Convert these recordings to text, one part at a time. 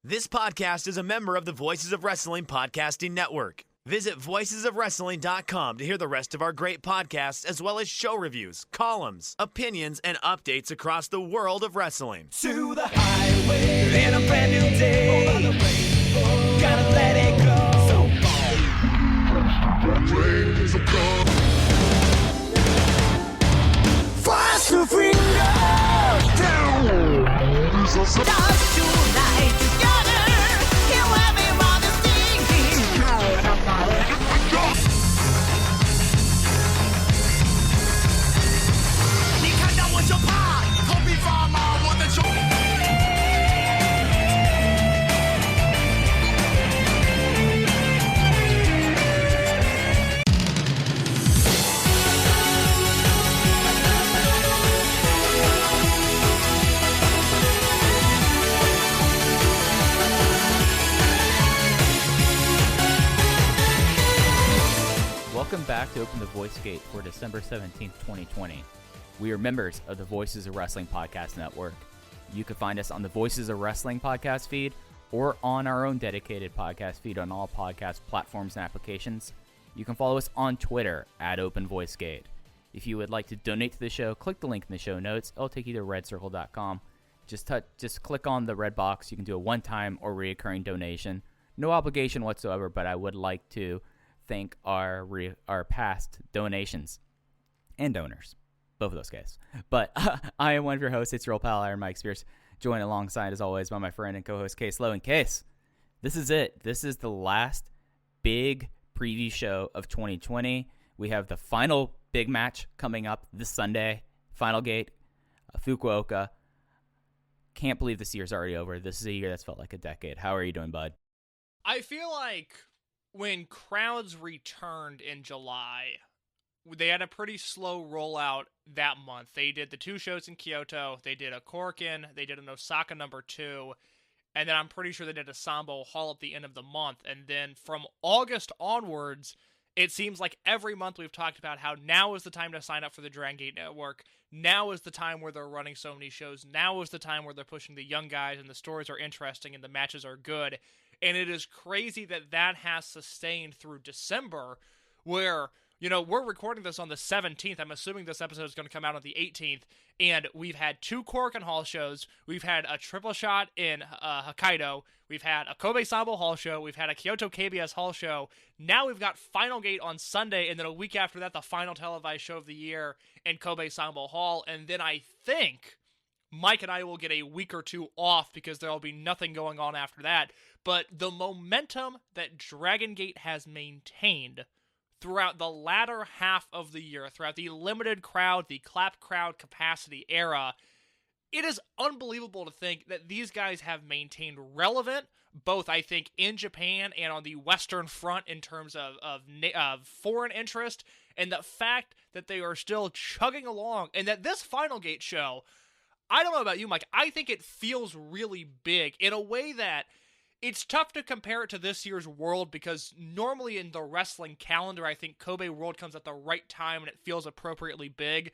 This podcast is a member of the Voices of Wrestling Podcasting Network. Visit voicesofwrestling.com to hear the rest of our great podcasts, as well as show reviews, columns, opinions, and updates across the world of wrestling. To the highway in a brand new day. Over the rainbow, gotta let it go. So fast to finger down. Dance tonight together. He'll have me while the singing. 你看到我就怕，头皮发麻，我的手。Welcome back to Open the Voice Gate for December 17th, 2020. We are members of the Voices of Wrestling Podcast Network. You can find us on the Voices of Wrestling podcast feed or on our own dedicated podcast feed on all podcast platforms and applications. You can follow us on Twitter at Open Voice Gate. If you would like to donate to the show, click the link in the show notes. It'll take you to redcircle.com. Just click on the red box. You can do a one-time or recurring donation. No obligation whatsoever, but I would like to thank our past donations and donors, both of those guys. But I am one of your hosts. It's your old pal, Iron Mike Spears, joined alongside, as always, by my friend and co-host, Case Lowe. And Case, this is it. This is the last big preview show of 2020. We have the final big match coming up this Sunday, Final Gate, Fukuoka. Can't believe this year's already over. This is a year that's felt like a decade. How are you doing, bud? I feel like when crowds returned in July, they had a pretty slow rollout that month. They did the 2 shows in Kyoto, they did a Korakuen, they did an Osaka number 2, and then I'm pretty sure they did a Sambo Hall at the end of the month. And then from August onwards, it seems like every month we've talked about how now is the time to sign up for the Dragongate Network. Now is the time where they're running so many shows. Now is the time where they're pushing the young guys and the stories are interesting and the matches are good. And it is crazy that that has sustained through December, where, you know, we're recording this on the 17th. I'm assuming this episode is going to come out on the 18th. And we've had 2 Korakuen Hall shows. We've had a triple shot in Hokkaido. We've had a Kobe Sambo Hall show. We've had a Kyoto KBS Hall show. Now we've got Final Gate on Sunday. And then a week after that, the final televised show of the year in Kobe Sambo Hall. And then I think Mike and I will get a week or 2 off because there will be nothing going on after that. But the momentum that Dragongate has maintained throughout the latter half of the year, throughout the limited crowd, the clap crowd capacity era, it is unbelievable to think that these guys have maintained relevant, both, I think, in Japan and on the Western front in terms of foreign interest, and the fact that they are still chugging along, and that this Final Gate show, I don't know about you, Mike, I think it feels really big in a way that it's tough to compare it to this year's World, because normally in the wrestling calendar, I think Kobe World comes at the right time and it feels appropriately big.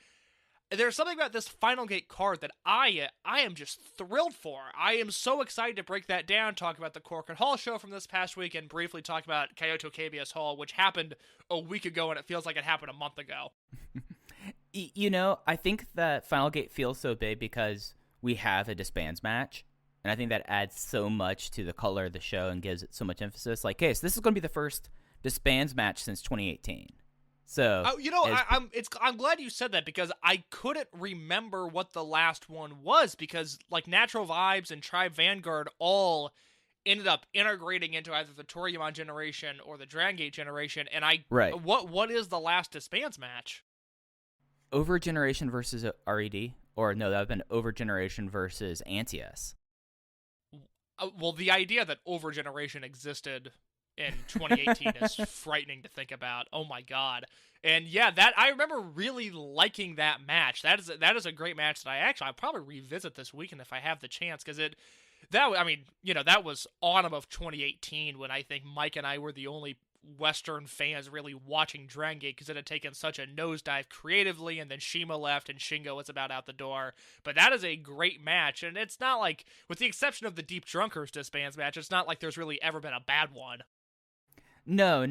There's something about this Final Gate card that I am just thrilled for. I am so excited to break that down, talk about the Korakuen Hall show from this past week, and briefly talk about Kyoto KBS Hall, which happened a week ago and it feels like it happened a month ago. You know, I think that Final Gate feels so big because we have a disbands match. And I think that adds so much to the color of the show and gives it so much emphasis. Like, hey, so this is going to be the first disbands match since 2018. So, I'm glad you said that, because I couldn't remember what the last one was, because like Natural Vibes and Tribe Vanguard all ended up integrating into either the Toryumon Generation or the Dragongate Generation. And what is the last disbands match? Over Generation versus R.E.D. Or no, that would have been Over Generation versus Antius. Well, the idea that Over Generation existed in 2018 is frightening to think about. Oh my god. And yeah, that I remember really liking that match. That is a great match that I'll probably revisit this weekend if I have the chance, because that was autumn of 2018 when I think Mike and I were the only Western fans really watching Dragongate because it had taken such a nosedive creatively, and then Shima left and Shingo was about out the door. But that is a great match, and it's not like, with the exception of the Deep Drunkers Disbands match, it's not like there's really ever been a bad one. No.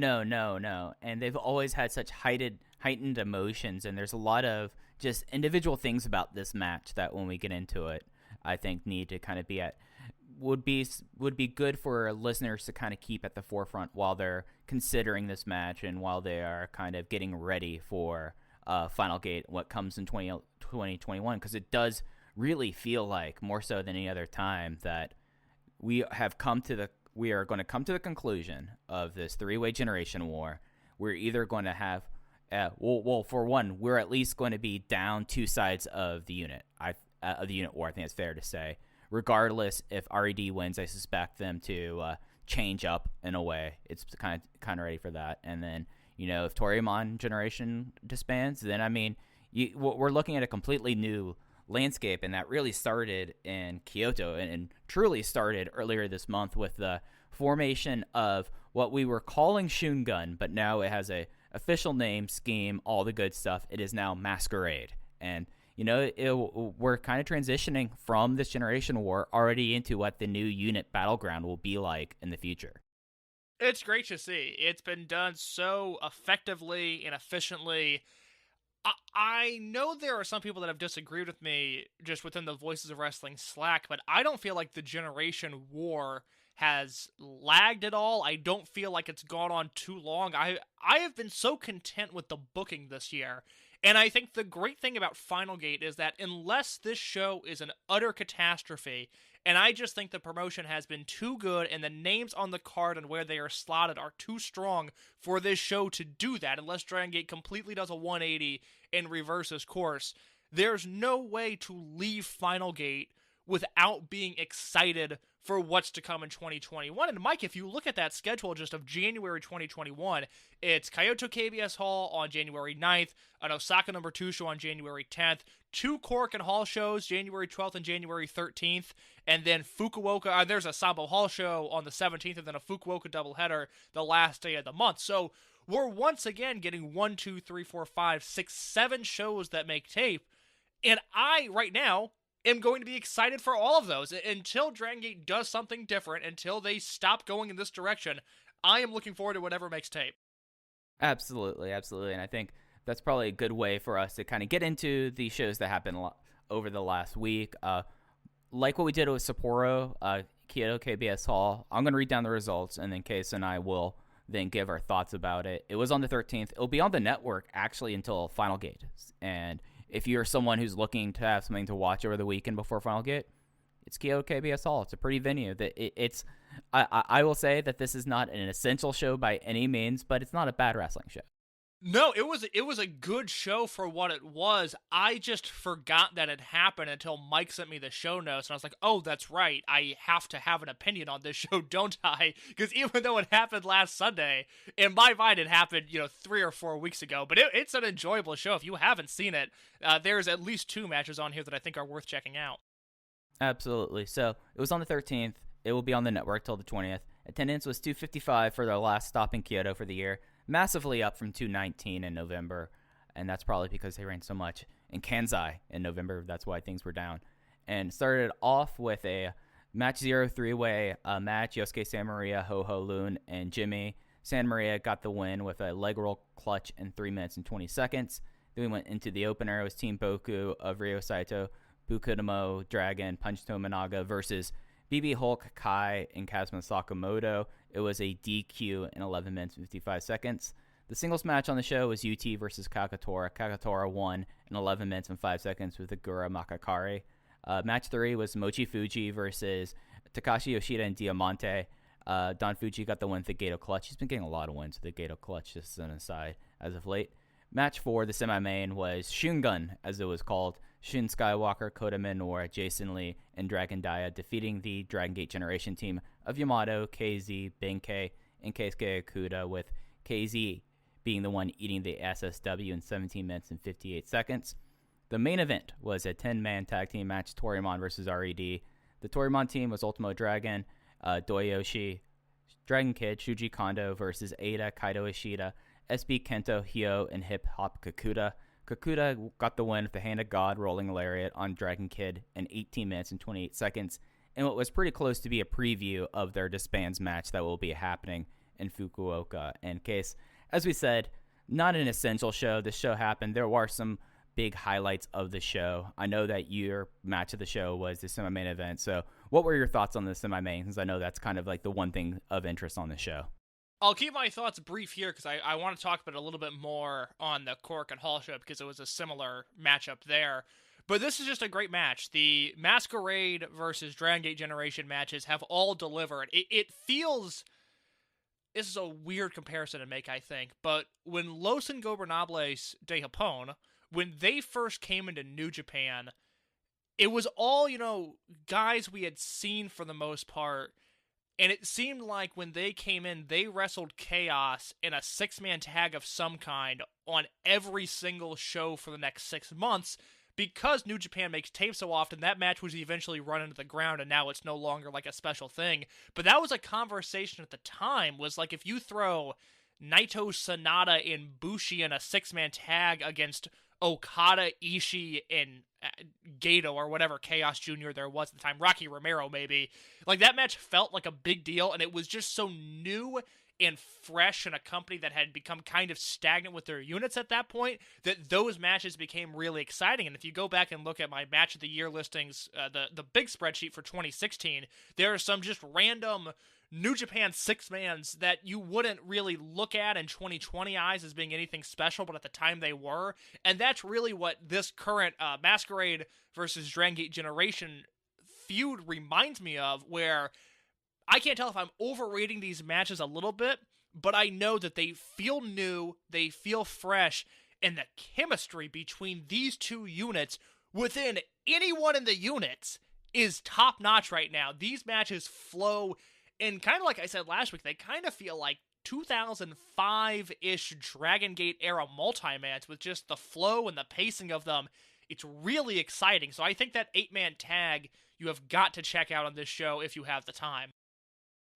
And they've always had such heightened emotions, and there's a lot of just individual things about this match that when we get into it, I think need to kind of be would be good for listeners to kind of keep at the forefront while they're considering this match and while they are kind of getting ready for Final Gate, what comes in 2021, because it does really feel like, more so than any other time, that we are going to come to the conclusion of this three-way generation war. We're either going to have for one, we're at least going to be down two sides of the unit war. I think it's fair to say. Regardless if R.E.D. wins, I suspect them to change up in a way. It's kind of ready for that. And then, if Toryumon Generation disbands, then we're looking at a completely new landscape, and that really started in Kyoto and truly started earlier this month with the formation of what we were calling Shun-gun, but now it has a official name, scheme, all the good stuff. It is now Masquerade. And we're kind of transitioning from this generation war already into what the new unit battleground will be like in the future. It's great to see. It's been done so effectively and efficiently. I know there are some people that have disagreed with me just within the Voices of Wrestling Slack, but I don't feel like the generation war has lagged at all. I don't feel like it's gone on too long. I have been so content with the booking this year. And I think the great thing about Final Gate is that unless this show is an utter catastrophe, and I just think the promotion has been too good and the names on the card and where they are slotted are too strong for this show to do that, unless Dragongate completely does a 180 and reverses course, there's no way to leave Final Gate without being excited for what's to come in 2021. And Mike, if you look at that schedule just of January 2021, it's Kyoto KBS Hall on January 9th, an Osaka No. 2 show on January 10th, 2 Korakuen Hall shows, January 12th and January 13th, and then Fukuoka, there's a Sambo Hall show on the 17th, and then a Fukuoka doubleheader the last day of the month. So we're once again getting 7 shows that make tape, and I, right now, am going to be excited for all of those. Until Dragongate does something different, until they stop going in this direction, I am looking forward to whatever makes tape. Absolutely. And I think that's probably a good way for us to kind of get into the shows that happened over the last week. Like what we did with Sapporo, Kyoto KBS Hall, I'm going to read down the results, and then Case and I will then give our thoughts about it. It was on the 13th. It'll be on the network, actually, until Final Gate. And if you're someone who's looking to have something to watch over the weekend before Final Gate, it's Kyoto KBS Hall. It's a pretty venue. I will say that this is not an essential show by any means, but it's not a bad wrestling show. No, it was a good show for what it was. I just forgot that it happened until Mike sent me the show notes, and I was like, oh, that's right. I have to have an opinion on this show, don't I? Because even though it happened last Sunday, in my mind it happened, 3 or 4 weeks ago. But it's an enjoyable show. If you haven't seen it, there's at least 2 matches on here that I think are worth checking out. Absolutely. So it was on the 13th. It will be on the network till the 20th. Attendance was 255 for their last stop in Kyoto for the year. Massively up from 219 in November, and that's probably because they ran so much in Kansai in November. That's why things were down. And started off with a match 0 3-way match. Yosuke San Maria, Ho-Ho Loon, and Jimmy. San Maria got the win with a leg roll clutch in 3 minutes and 20 seconds. Then we went into the opener. It was Team Boku of Ryo Saito, Bukudomo, Dragon, Punch Tominaga versus BB Hulk, Kai, and Kazuma Sakamoto. It was a DQ in 11 minutes and 55 seconds. The singles match on the show was UT versus Kakatora. Kakatora won in 11 minutes and 5 seconds with Agura Makakari. Match 3 was Mochi Fuji versus Takashi Yoshida and Diamante. Don Fuji got the win with the Gato Clutch. He's been getting a lot of wins with the Gato Clutch, just as an aside, as of late. Match 4, the semi-main, was Shun-gun, as it was called. Shun Skywalker, Kota Minoura, Jason Lee, and Dragon Dia defeating the Dragongate Generation team of Yamato, KZ, Benkei, and Keisuke Okuda, with KZ being the one eating the SSW in 17 minutes and 58 seconds. The main event was a 10-man tag team match, Toryumon versus R.E.D. The Toryumon team was Ultimo Dragon, Doyoshi, Dragon Kid, Shuji Kondo versus Eita, Kaito Ishida, SB Kento, Hyo, and Hip Hop Kakuta. Kakuta got the win with the Hand of God rolling lariat on Dragon Kid in 18 minutes and 28 seconds, and what was pretty close to be a preview of their disbands match that will be happening in Fukuoka. In case, as we said, not an essential show. This show happened. There were some big highlights of the show. I know that your match of the show was the semi-main event, so what were your thoughts on the semi-main, since I know that's kind of like the one thing of interest on the show? I'll keep my thoughts brief here because I want to talk about it a little bit more on the Korakuen Hall show because it was a similar matchup there. But this is just a great match. The Masquerade versus Dragongate Generation matches have all delivered. It feels... This is a weird comparison to make, I think, but when Los Ingobernables de Japón, when they first came into New Japan, it was all, guys we had seen for the most part, and it seemed like when they came in, they wrestled Chaos in a six-man tag of some kind on every single show for the next 6 months. Because New Japan makes tape so often, that match was eventually run into the ground, and now it's no longer like a special thing. But that was a conversation at the time, was like if you throw Naito, Sonata, and Bushi in a six-man tag against Okada, Ishii, and Gato, or whatever Chaos Jr. there was at the time, Rocky Romero maybe, like that match felt like a big deal, and it was just so new and fresh in a company that had become kind of stagnant with their units at that point, that those matches became really exciting. And if you go back and look at my match of the year listings, the big spreadsheet for 2016, there are some just random New Japan six-mans that you wouldn't really look at in 2020 eyes as being anything special, but at the time they were. And that's really what this current Masquerade versus Dragongate Generation feud reminds me of, where I can't tell if I'm overrating these matches a little bit, but I know that they feel new, they feel fresh, and the chemistry between these two units within anyone in the units is top-notch right now. These matches flow, and kind of like I said last week, they kind of feel like 2005-ish Dragon Gate era multi-mans with just the flow and the pacing of them. It's really exciting, so I think that 8-man tag you have got to check out on this show if you have the time.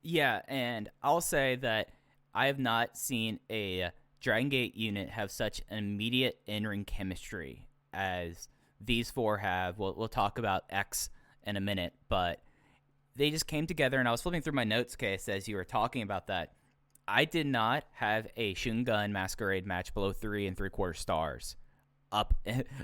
Yeah, and I'll say that I have not seen a Dragon Gate unit have such an immediate in-ring chemistry as these four have. We'll talk about X in a minute, but they just came together, and I was flipping through my notes case as you were talking about that. I did not have a Shun-gun Masquerade match below 3 3/4 stars up,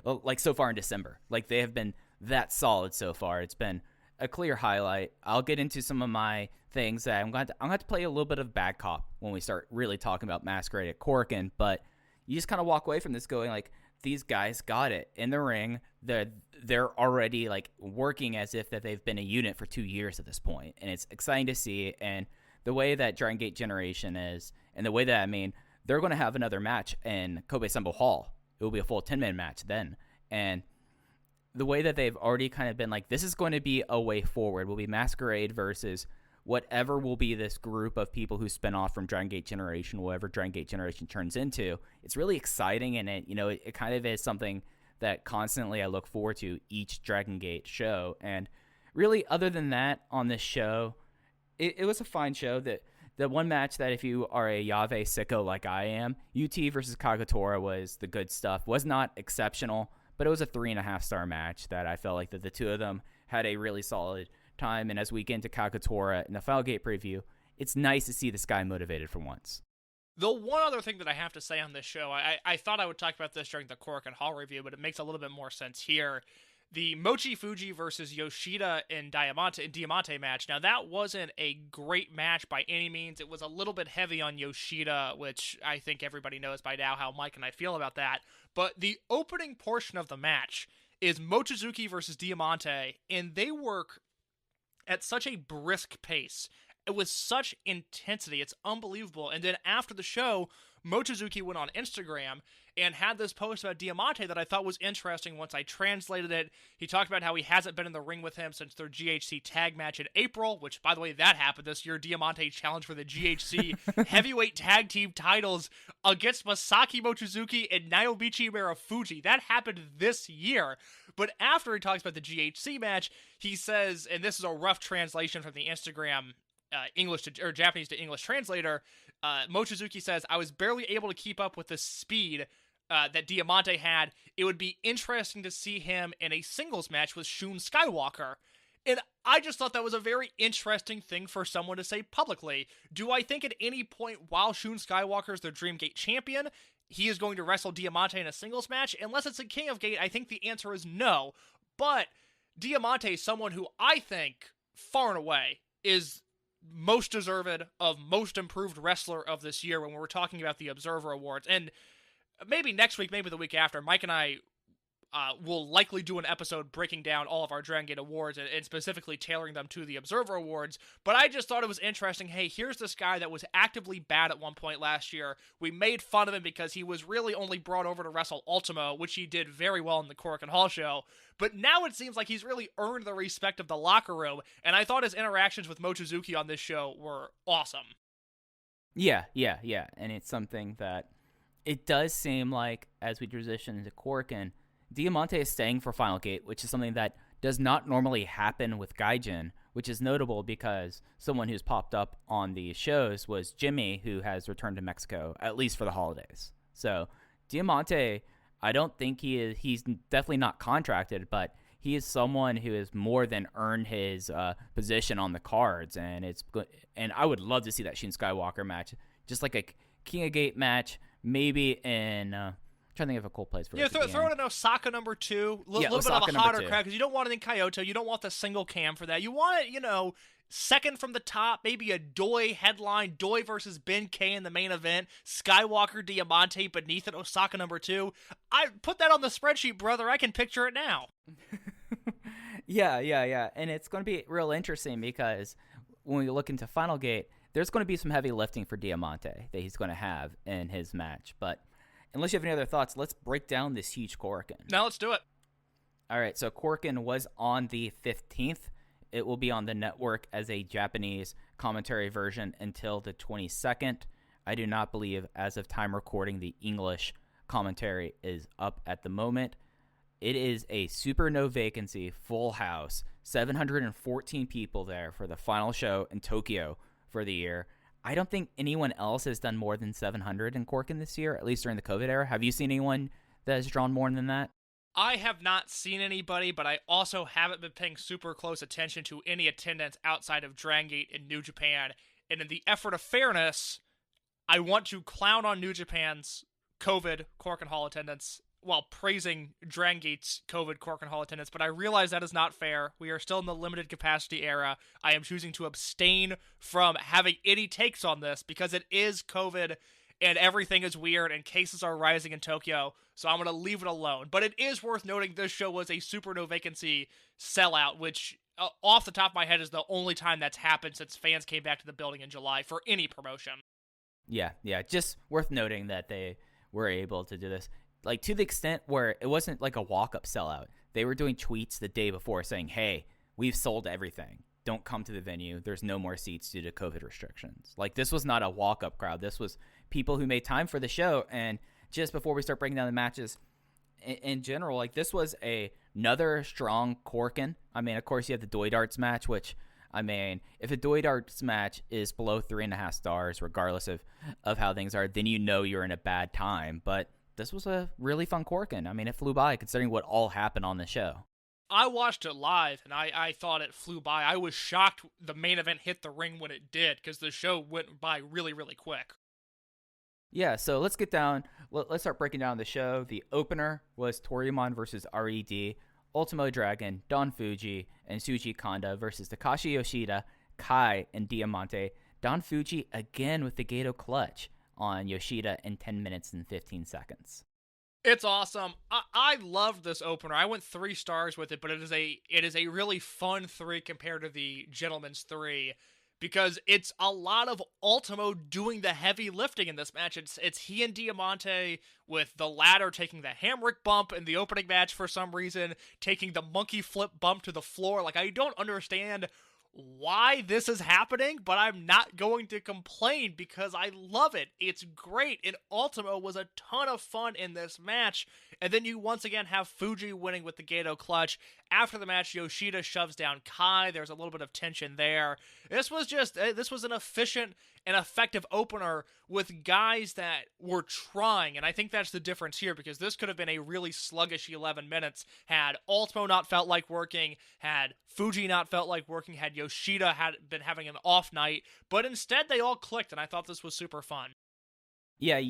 like, so far in December. Like, they have been that solid so far. It's been a clear highlight. I'll get into some of my things that I'm going to have to play a little bit of bad cop when we start really talking about Masquerade at Korakuen, but you just kind of walk away from this going like, these guys got it in the ring. They're already like working as if that they've been a unit for 2 years at this point, and it's exciting to see. And the way that Dragongate Generation is, and the way that, I mean, they're going to have another match in Kobe Sanbo Hall. It will be a full 10-man match then, and the way that they've already kind of been like, this is going to be a way forward, will be Masquerade versus whatever will be this group of people who spin off from Dragongate Generation, whatever Dragongate Generation turns into. It's really exciting, and it kind of is something that constantly I look forward to each Dragongate show. And really, other than that, on this show, it was a fine show. That the one match that if you are a Yave sicko like I am, UT versus Kagetora was the good stuff. Was not exceptional, but it was a 3.5-star match that I felt like that the two of them had a really solid time. And as we get into Kagetora in the Filegate preview, it's nice to see this guy motivated for once. The one other thing that I have to say on this show, I thought I would talk about this during the Korakuen Hall review, but it makes a little bit more sense here. The Mochi Fuji versus Yoshida and Diamante match. Now, that wasn't a great match by any means. It was a little bit heavy on Yoshida, which I think everybody knows by now how Mike and I feel about that. But the opening portion of the match is Mochizuki versus Diamante, and they work at such a brisk pace. It was such intensity. It's unbelievable. And then after the show, Mochizuki went on Instagram and had this post about Diamante that I thought was interesting once I translated it. He talked about how he hasn't been in the ring with him since their GHC tag match in April, which, by the way, that happened this year. Diamante challenged for the GHC heavyweight tag team titles against Masaki Mochizuki and Naomichi Marufuji. That happened this year. But after he talks about the GHC match, he says, and this is a rough translation from the Instagram English to, or Japanese to English translator, Mochizuki says, I was barely able to keep up with the speed that Diamante had. It would be interesting to see him in a singles match with Shun Skywalker. And I just thought that was a very interesting thing for someone to say publicly. Do I think at any point while Shun Skywalker is the Dreamgate champion, he is going to wrestle Diamante in a singles match? Unless it's a King of Gate, I think the answer is no. But Diamante is someone who I think, far and away, is most deserved of most improved wrestler of this year when we're talking about the Observer Awards. And maybe next week, maybe the week after, Mike and I will likely do an episode breaking down all of our Dragongate awards and specifically tailoring them to the Observer Awards. But I just thought it was interesting. Hey, here's this guy that was actively bad at one point last year. We made fun of him because he was really only brought over to wrestle Ultimo, which he did very well in the Korakuen Hall show. But now it seems like he's really earned the respect of the locker room, and I thought his interactions with Mochizuki on this show were awesome. Yeah. And it's something that it does seem like, as we transition into Korakuen, Diamante is staying for Final Gate, which is something that does not normally happen with Gaijin, which is notable because someone who's popped up on these shows was Jimmy, who has returned to Mexico, at least for the holidays. So Diamante, I don't think he's definitely not contracted, but he is someone who has more than earned his position on the cards, and I would love to see that Shun Skywalker match, just like a King of Gate match, maybe in... trying to think of a cool place for it. Yeah, throw it in Osaka number 2. Little bit of a hotter crowd, because you don't want it in Kyoto. You don't want the single cam for that. You want it, second from the top, maybe a Doi headline, Doi versus Ben K in the main event, Skywalker Diamante beneath it, Osaka number 2. I put that on the spreadsheet, brother. I can picture it now. Yeah. And it's going to be real interesting because when we look into Final Gate, there's going to be some heavy lifting for Diamante that he's going to have in his match. But unless you have any other thoughts, let's break down this huge Korakuen. Now let's do it. All right, so Korakuen was on the 15th. It will be on the network as a Japanese commentary version until the 22nd. I do not believe, as of time recording, the English commentary is up at the moment. It is a super no vacancy, full house, 714 people there for the final show in Tokyo for the year. I don't think anyone else has done more than 700 in Korakuen this year, at least during the COVID era. Have you seen anyone that has drawn more than that? I have not seen anybody, but I also haven't been paying super close attention to any attendance outside of Dragongate in New Japan. And in the effort of fairness, I want to clown on New Japan's COVID Korakuen Hall attendance while praising Dragongate's COVID Korakuen Hall attendance, but I realize that is not fair. We are still in the limited capacity era. I am choosing to abstain from having any takes on this because it is COVID and everything is weird and cases are rising in Tokyo, so I'm going to leave it alone. But it is worth noting this show was a super no vacancy sellout, which off the top of my head is the only time that's happened since fans came back to the building in July for any promotion. Yeah, just worth noting that they were able to do this. Like, to the extent where it wasn't like a walk-up sellout. They were doing tweets the day before saying, hey, we've sold everything. Don't come to the venue. There's no more seats due to COVID restrictions. Like, this was not a walk-up crowd. This was people who made time for the show. And just before we start breaking down the matches, in general, like, this was another strong Korakuen. I mean, of course, you have the Doi Darts match, which, I mean, if a Doi Darts match is below 3.5 stars, regardless of how things are, then you know you're in a bad time. But this was a really fun Korakuen. I mean, it flew by considering what all happened on the show. I watched it live, and I thought it flew by. I was shocked the main event hit the ring when it did, because the show went by really, really quick. Yeah, so let's get down. Let's start breaking down the show. The opener was Toryumon versus R.E.D., Ultimo Dragon, Don Fuji, and Shuji Kanda versus Takashi Yoshida, Kai, and Diamante. Don Fuji again with the Gato clutch on Yoshida in 10 minutes and 15 seconds. It's awesome. I loved this opener. I went 3 stars with it, but it is a really fun 3 compared to the Gentleman's 3 because it's a lot of Ultimo doing the heavy lifting in this match. It's he and Diamante with the latter taking the Hamrick bump in the opening match for some reason, taking the monkey flip bump to the floor. Like, I don't understand why this is happening, but I'm not going to complain because I love it. It's great, and Ultimo was a ton of fun in this match, And then you once again have Fuji winning with the Gato clutch. After the match, Yoshida shoves down Kai. There's a little bit of tension there. This was an efficient and effective opener with guys that were trying, and I think that's the difference here, because this could have been a really sluggish 11 minutes had Ultimo not felt like working, had Fuji not felt like working, had Yoshida had been having an off night, but instead they all clicked, and I thought this was super fun. Yeah,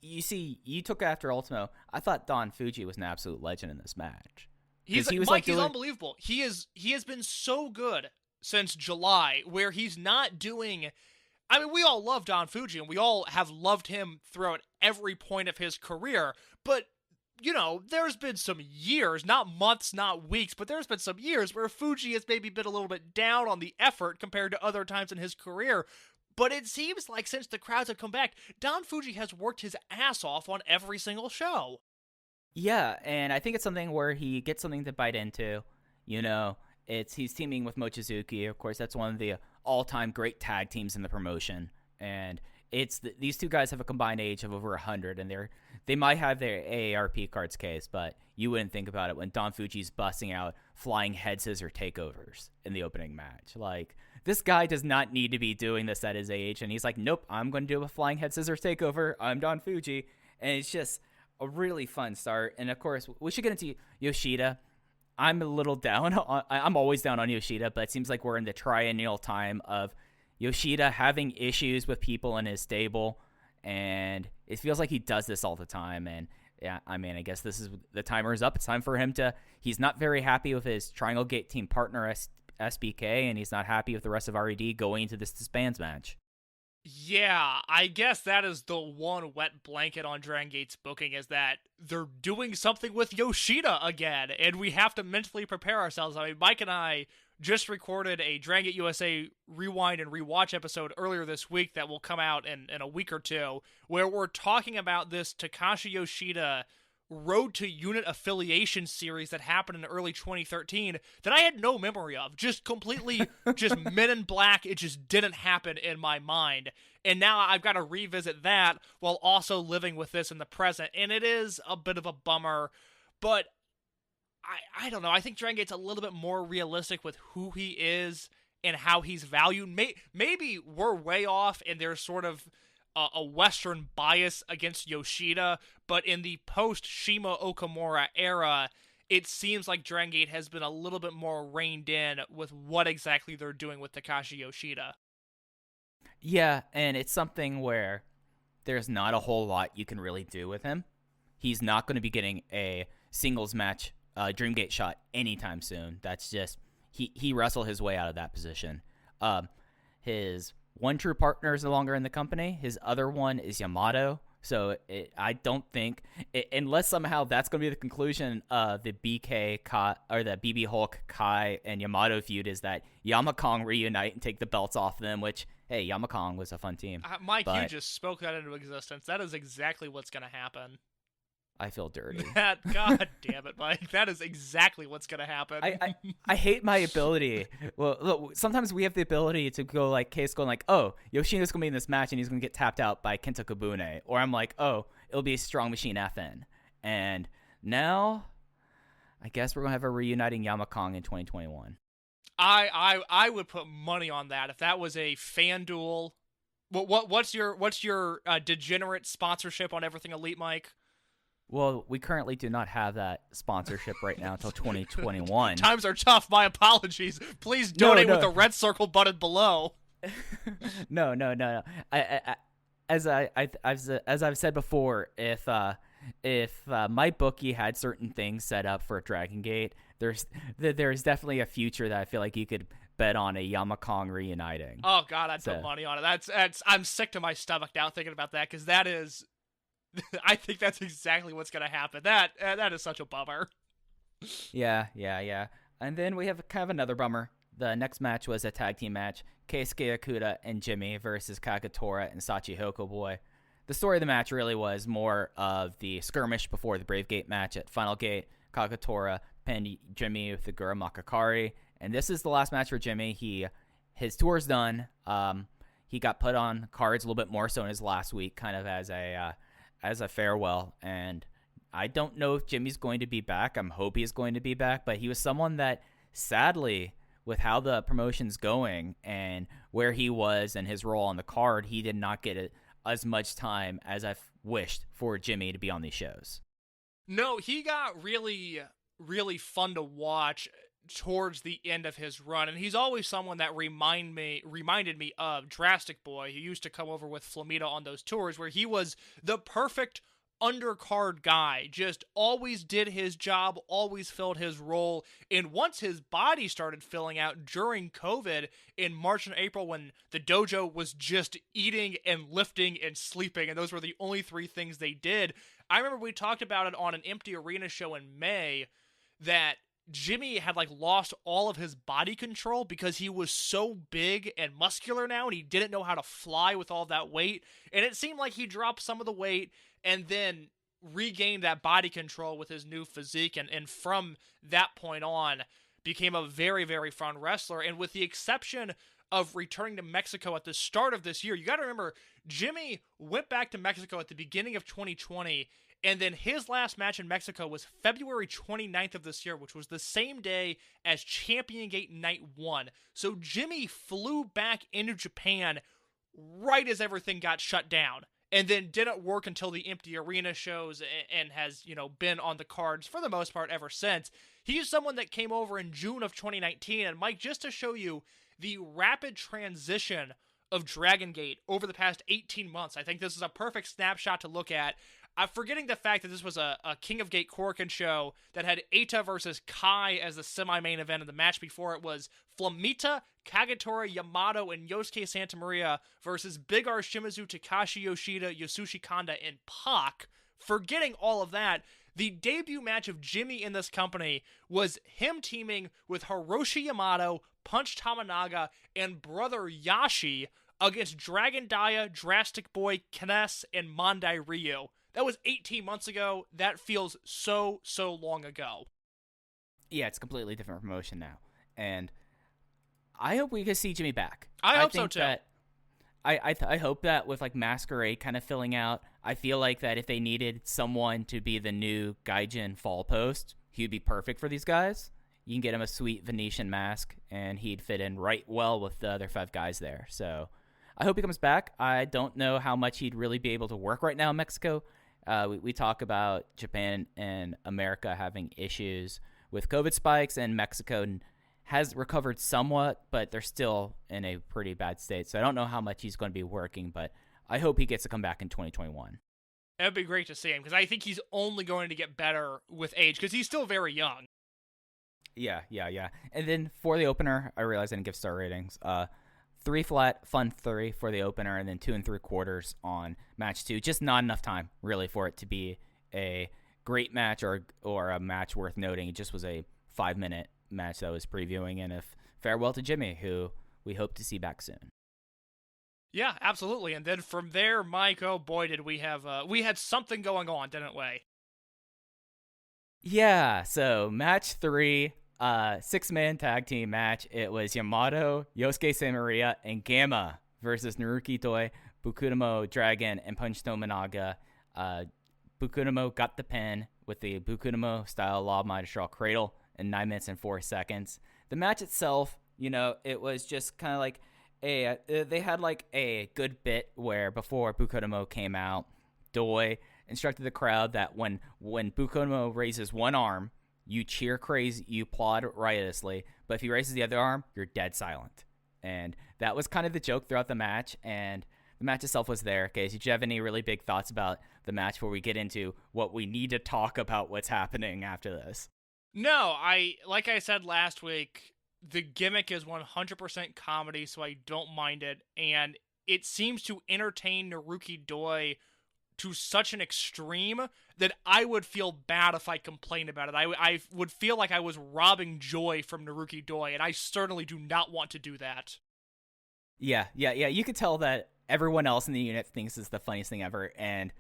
you see, you took after Ultimo. I thought Don Fuji was an absolute legend in this match. He's unbelievable. He has been so good since July, where he's not doing... I mean, we all love Don Fuji, and we all have loved him throughout every point of his career, but, you know, there's been some years, not months, not weeks, but there's been some years where Fuji has maybe been a little bit down on the effort compared to other times in his career. But it seems like since the crowds have come back, Don Fuji has worked his ass off on every single show. Yeah, and I think it's something where he gets something to bite into. You know, he's teaming with Mochizuki. Of course, that's one of the all-time great tag teams in the promotion. And these two guys have a combined age of over 100, and they might have their AARP cards case, but you wouldn't think about it when Don Fuji's busting out flying head scissor takeovers in the opening match. Like, this guy does not need to be doing this at his age, and he's like, nope, I'm going to do a flying head scissors takeover. I'm Don Fuji. And it's just a really fun start. And, of course, we should get into Yoshida. I'm a little down. I'm always down on Yoshida, but it seems like we're in the triennial time of Yoshida having issues with people in his stable, and it feels like he does this all the time. And yeah, I mean, I guess this is the timer is up. It's time for him he's not very happy with his Triangle Gate team partner SBK, and he's not happy with the rest of R.E.D. going into this disbands match. Yeah, I guess that is the one wet blanket on Dragongate's booking, is that they're doing something with Yoshida again, and we have to mentally prepare ourselves. I mean, Mike and I just recorded a Dragongate USA Rewind and Rewatch episode earlier this week that will come out in a week or two, where we're talking about this Takashi Yoshida Road to Unit Affiliation series that happened in early 2013 that I had no memory of. Just completely, just Men in Black. It just didn't happen in my mind. And now I've got to revisit that while also living with this in the present. And it is a bit of a bummer, but I don't know. I think Dragon Gate's a little bit more realistic with who he is and how he's valued. Maybe we're way off and there's sort of a Western bias against Yoshida, but in the post-Shima Okamura era, it seems like Dragon Gate has been a little bit more reined in with what exactly they're doing with Takashi Yoshida. Yeah, and it's something where there's not a whole lot you can really do with him. He's not going to be getting a singles match Dreamgate shot anytime soon. That's just, he wrestled his way out of that position. His one true partner is no longer in the company. His other one is Yamato. So I don't think, unless somehow that's going to be the conclusion of the BK Kai, or the BB Hulk Kai and Yamato feud, is that Yamakong reunite and take the belts off them, which, hey, Yamakong was a fun team. Mike, you just spoke that into existence. That is exactly what's going to happen. I feel dirty. God damn it, Mike. That is exactly what's going to happen. I hate my ability. Well, look, sometimes we have the ability to go like, case going like, oh, Yoshino's going to be in this match and he's going to get tapped out by Kenta Kobune. Or I'm like, oh, it'll be a Strong Machine FN. And now, I guess we're going to have a reuniting Yamakong in 2021. I would put money on that. If that was a FanDuel, what's your degenerate sponsorship on Everything Elite, Mike? Well, we currently do not have that sponsorship right now until 2021. Times are tough. My apologies. Please donate with the red circle button below. No. As I've said before, if my bookie had certain things set up for Dragon Gate, there's definitely a future that I feel like you could bet on a Yamakong reuniting. Oh God, I'd put money on it. That's I'm sick to my stomach now thinking about that, because that is. I think that's exactly what's going to happen. That is such a bummer. Yeah. And then we have kind of another bummer. The next match was a tag team match. Keisuke Okuda and Jimmy versus Kagetora and Sachi Hokoboy. The story of the match really was more of the skirmish before the Brave Gate match at Final Gate. Kagetora pinned Jimmy with the Gura Makakari. And this is the last match for Jimmy. His tour's done. He got put on cards a little bit more so in his last week, kind of as a farewell, and I don't know if Jimmy's going to be back. I'm hoping he's going to be back, but he was someone that, sadly, with how the promotion's going and where he was and his role on the card, he did not get as much time as I've wished for Jimmy to be on these shows. No, he got really, really fun to watch towards the end of his run, and he's always someone that reminded me of Drastic Boy, who used to come over with Flamita on those tours, where he was the perfect undercard guy, just always did his job, always filled his role. And once his body started filling out during COVID in March and April, when the dojo was just eating and lifting and sleeping, and those were the only three things they did, I remember we talked about it on an Empty Arena show in May, that Jimmy had lost all of his body control because he was so big and muscular now, and he didn't know how to fly with all that weight. And it seemed like he dropped some of the weight and then regained that body control with his new physique, and from that point on became a very, very fun wrestler. And with the exception of returning to Mexico at the start of this year, you got to remember, Jimmy went back to Mexico at the beginning of 2020, and then his last match in Mexico was February 29th of this year, which was the same day as Champion Gate Night 1. So Jimmy flew back into Japan right as everything got shut down, and then didn't work until the Empty Arena shows, and has, been on the cards for the most part ever since. He's someone that came over in June of 2019, and Mike, just to show you the rapid transition of Dragongate over the past 18 months, I think this is a perfect snapshot to look at. Forgetting the fact that this was a King of Gate Korakuen show that had Eita versus Kai as the semi-main event of the match. Before it was Flamita, Kagetora, Yamato, and Yosuke Santamaria versus Big R Shimizu, Takashi Yoshida, Yasushi Kanda, and Pac. Forgetting all of that, the debut match of Jimmy in this company was him teaming with Hiroshi Yamato, Punch Tamanaga, and Brother Yashi against Dragon Dia, Drastic Boy, Kness, and Mondai Ryu. That was 18 months ago. That feels so long ago. Yeah, it's a completely different promotion now. And I hope we can see Jimmy back. I hope so, too. I hope that with Masquerade kind of filling out, I feel like that if they needed someone to be the new Gaijin Fall Post, he'd be perfect for these guys. You can get him a sweet Venetian mask, and he'd fit in right well with the other 5 guys there. So I hope he comes back. I don't know how much he'd really be able to work right now in Mexico. We talk about Japan and America having issues with COVID spikes, and Mexico has recovered somewhat, but they're still in a pretty bad state. So I don't know how much he's going to be working, but I hope he gets to come back in 2021. It would be great to see him, because I think he's only going to get better with age, because he's still very young. Yeah. And then for the opener, I realized I didn't give star ratings. 3 flat, fun 3 for the opener, and then 2 3/4 on match 2. Just not enough time, really, for it to be a great match or a match worth noting. It just was a 5-minute match that I was previewing, and a farewell to Jimmy, who we hope to see back soon. Yeah, absolutely. And then from there, Mike, oh boy, did we had something going on, didn't we? Yeah, so match 3, 6-man tag team match. It was Yamato, Yosuke Santamaria, and Gamma versus Naruki Doi, Bukunomo Dragon, and Punch Tominaga. Bukunomo got the pin with the Bukunomo style Law of Mighty Straw Cradle in 9 minutes and 4 seconds. The match itself, it was just kind of they had a good bit where before Bukunomo came out, Doi instructed the crowd that when Bukunomo raises one arm, you cheer crazy, you applaud riotously, but if he raises the other arm, you're dead silent. And that was kind of the joke throughout the match, and the match itself was there. Okay, so did you have any really big thoughts about the match before we get into what we need to talk about what's happening after this? No, like I said last week, the gimmick is 100% comedy, so I don't mind it, and it seems to entertain Naruki Doi to such an extreme that I would feel bad if I complained about it. I would feel like I was robbing joy from Naruki Doi, and I certainly do not want to do that. Yeah. You could tell that everyone else in the unit thinks it's the funniest thing ever, and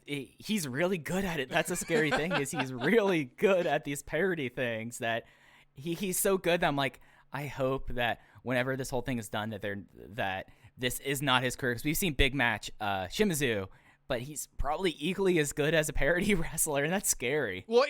he's really good at it. That's a scary thing, is he's really good at these parody things, that he's so good that I'm like, I hope that whenever this whole thing is done, that this is not his career. Because we've seen Big Match, Shimizu, but he's probably equally as good as a parody wrestler, and that's scary. Well,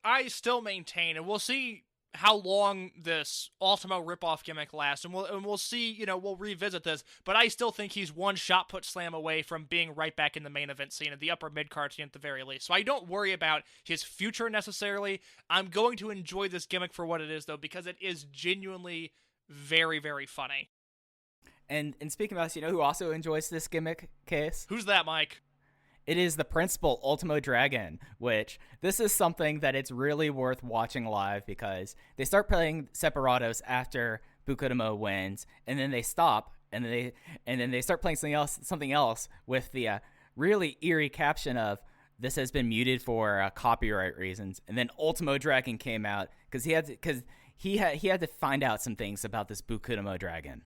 I still maintain, and we'll see how long this Ultimo ripoff gimmick lasts, and we'll see, you know, we'll revisit this, but I still think he's one shot put slam away from being right back in the main event scene, at the upper mid-card scene at the very least. So I don't worry about his future necessarily. I'm going to enjoy this gimmick for what it is, though, because it is genuinely very, very funny. And speaking about this, you know who also enjoys this gimmick, Case? Who's that, Mike? It is the principal Ultimo Dragon, which this is something that it's really worth watching live because they start playing separados after Bukutomo wins, and then they stop, and then they start playing something else with the really eerie caption of "This has been muted for copyright reasons." And then Ultimo Dragon came out because he had to find out some things about this Bukutomo Dragon.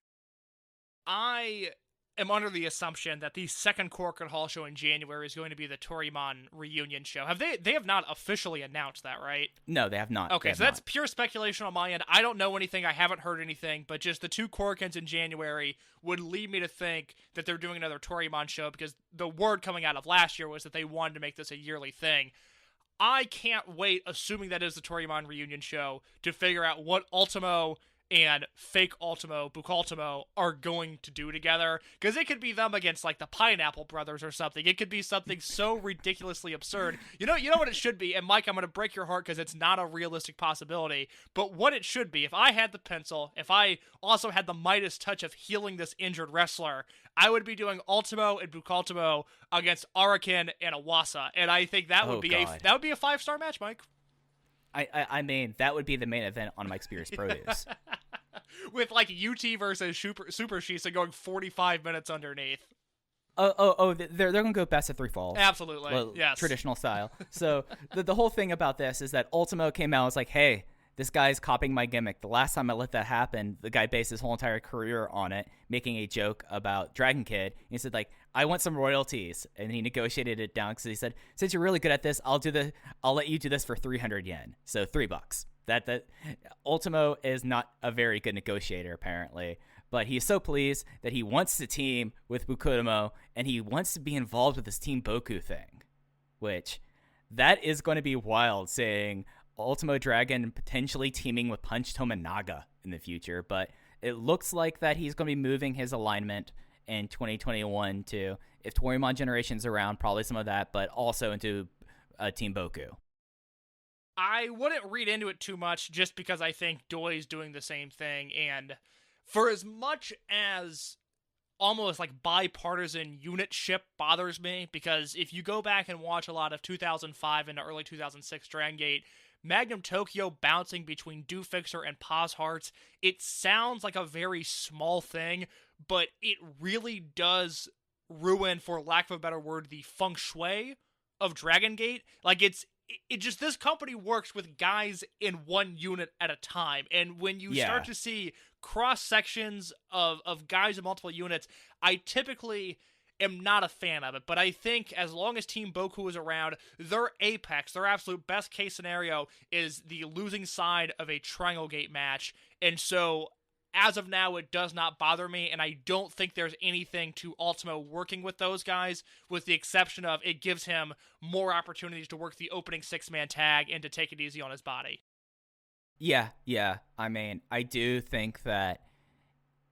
I am under the assumption that the second Korakuen Hall show in January is going to be the Toryumon reunion show. They have not officially announced that, right? No, they have not. Okay, so that's pure speculation on my end. I don't know anything. I haven't heard anything, but just the two Korakuens in January would lead me to think that they're doing another Toryumon show because the word coming out of last year was that they wanted to make this a yearly thing. I can't wait, assuming that is the Toryumon reunion show, to figure out what Ultimo and fake Ultimo, Bukultimo, are going to do together. Because it could be them against, like, the Pineapple Brothers or something. It could be something so ridiculously absurd. You know what it should be? And, Mike, I'm going to break your heart because it's not a realistic possibility. But what it should be, if I had the pencil, if I also had the Midas touch of healing this injured wrestler, I would be doing Ultimo and Bukultimo against Arakin and Awasa. And I think that would be a 5-star match, Mike. I mean, that would be the main event on Mike Spears Produce. With, like, UT versus Super Shisa going 45 minutes underneath. They're going to go best of 3 falls. Absolutely, well, yes. Traditional style. So the whole thing about this is that Ultimo came out and was like, hey, this guy's copying my gimmick. The last time I let that happen, the guy based his whole entire career on it, making a joke about Dragon Kid. And he said, like, I want some royalties. And he negotiated it down because he said, since you're really good at this, I'll let you do this for 300 yen. So $3. That Ultimo is not a very good negotiator, apparently. But he's so pleased that he wants to team with Bukutomo, and he wants to be involved with this Team Boku thing. Which, that is going to be wild, saying Ultimo Dragon potentially teaming with Punch Tominaga in the future, but it looks like that he's going to be moving his alignment in 2021 to, if Toryumon Generation's around, probably some of that, but also into Team Boku. I wouldn't read into it too much just because I think Doi's doing the same thing, and for as much as almost like bipartisan unitship bothers me, because if you go back and watch a lot of 2005 into early 2006 Dragongate, Magnum Tokyo bouncing between Do Fixer and Paz Hearts, it sounds like a very small thing, but it really does ruin, for lack of a better word, the feng shui of Dragongate. Like, it just, this company works with guys in one unit at a time, and when you start to see cross sections of guys in multiple units, I typically am not a fan of it, but I think as long as Team Boku is around, their apex, their absolute best case scenario is the losing side of a Triangle Gate match, and so as of now, it does not bother me, and I don't think there's anything to Ultimo working with those guys, with the exception of it gives him more opportunities to work the opening 6-man tag and to take it easy on his body. Yeah. I mean, I do think that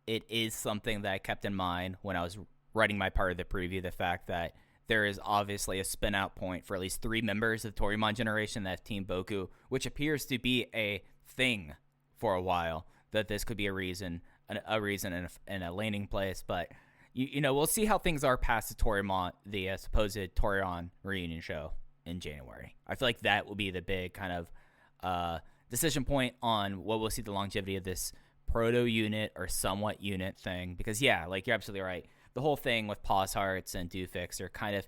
it is something that I kept in mind when I was writing my part of the preview, the fact that there is obviously a spin-out point for at least 3 members of Toryumon Generation, that Team Boku, which appears to be a thing for a while, that this could be a reason and a landing place. But, you know, we'll see how things are past the Toryumon, the supposed Toryumon reunion show in January. I feel like that will be the big kind of decision point on what we'll see the longevity of this proto-unit or somewhat unit thing. Because, yeah, like, you're absolutely right. The whole thing with Pause Hearts and Do Fixer kind of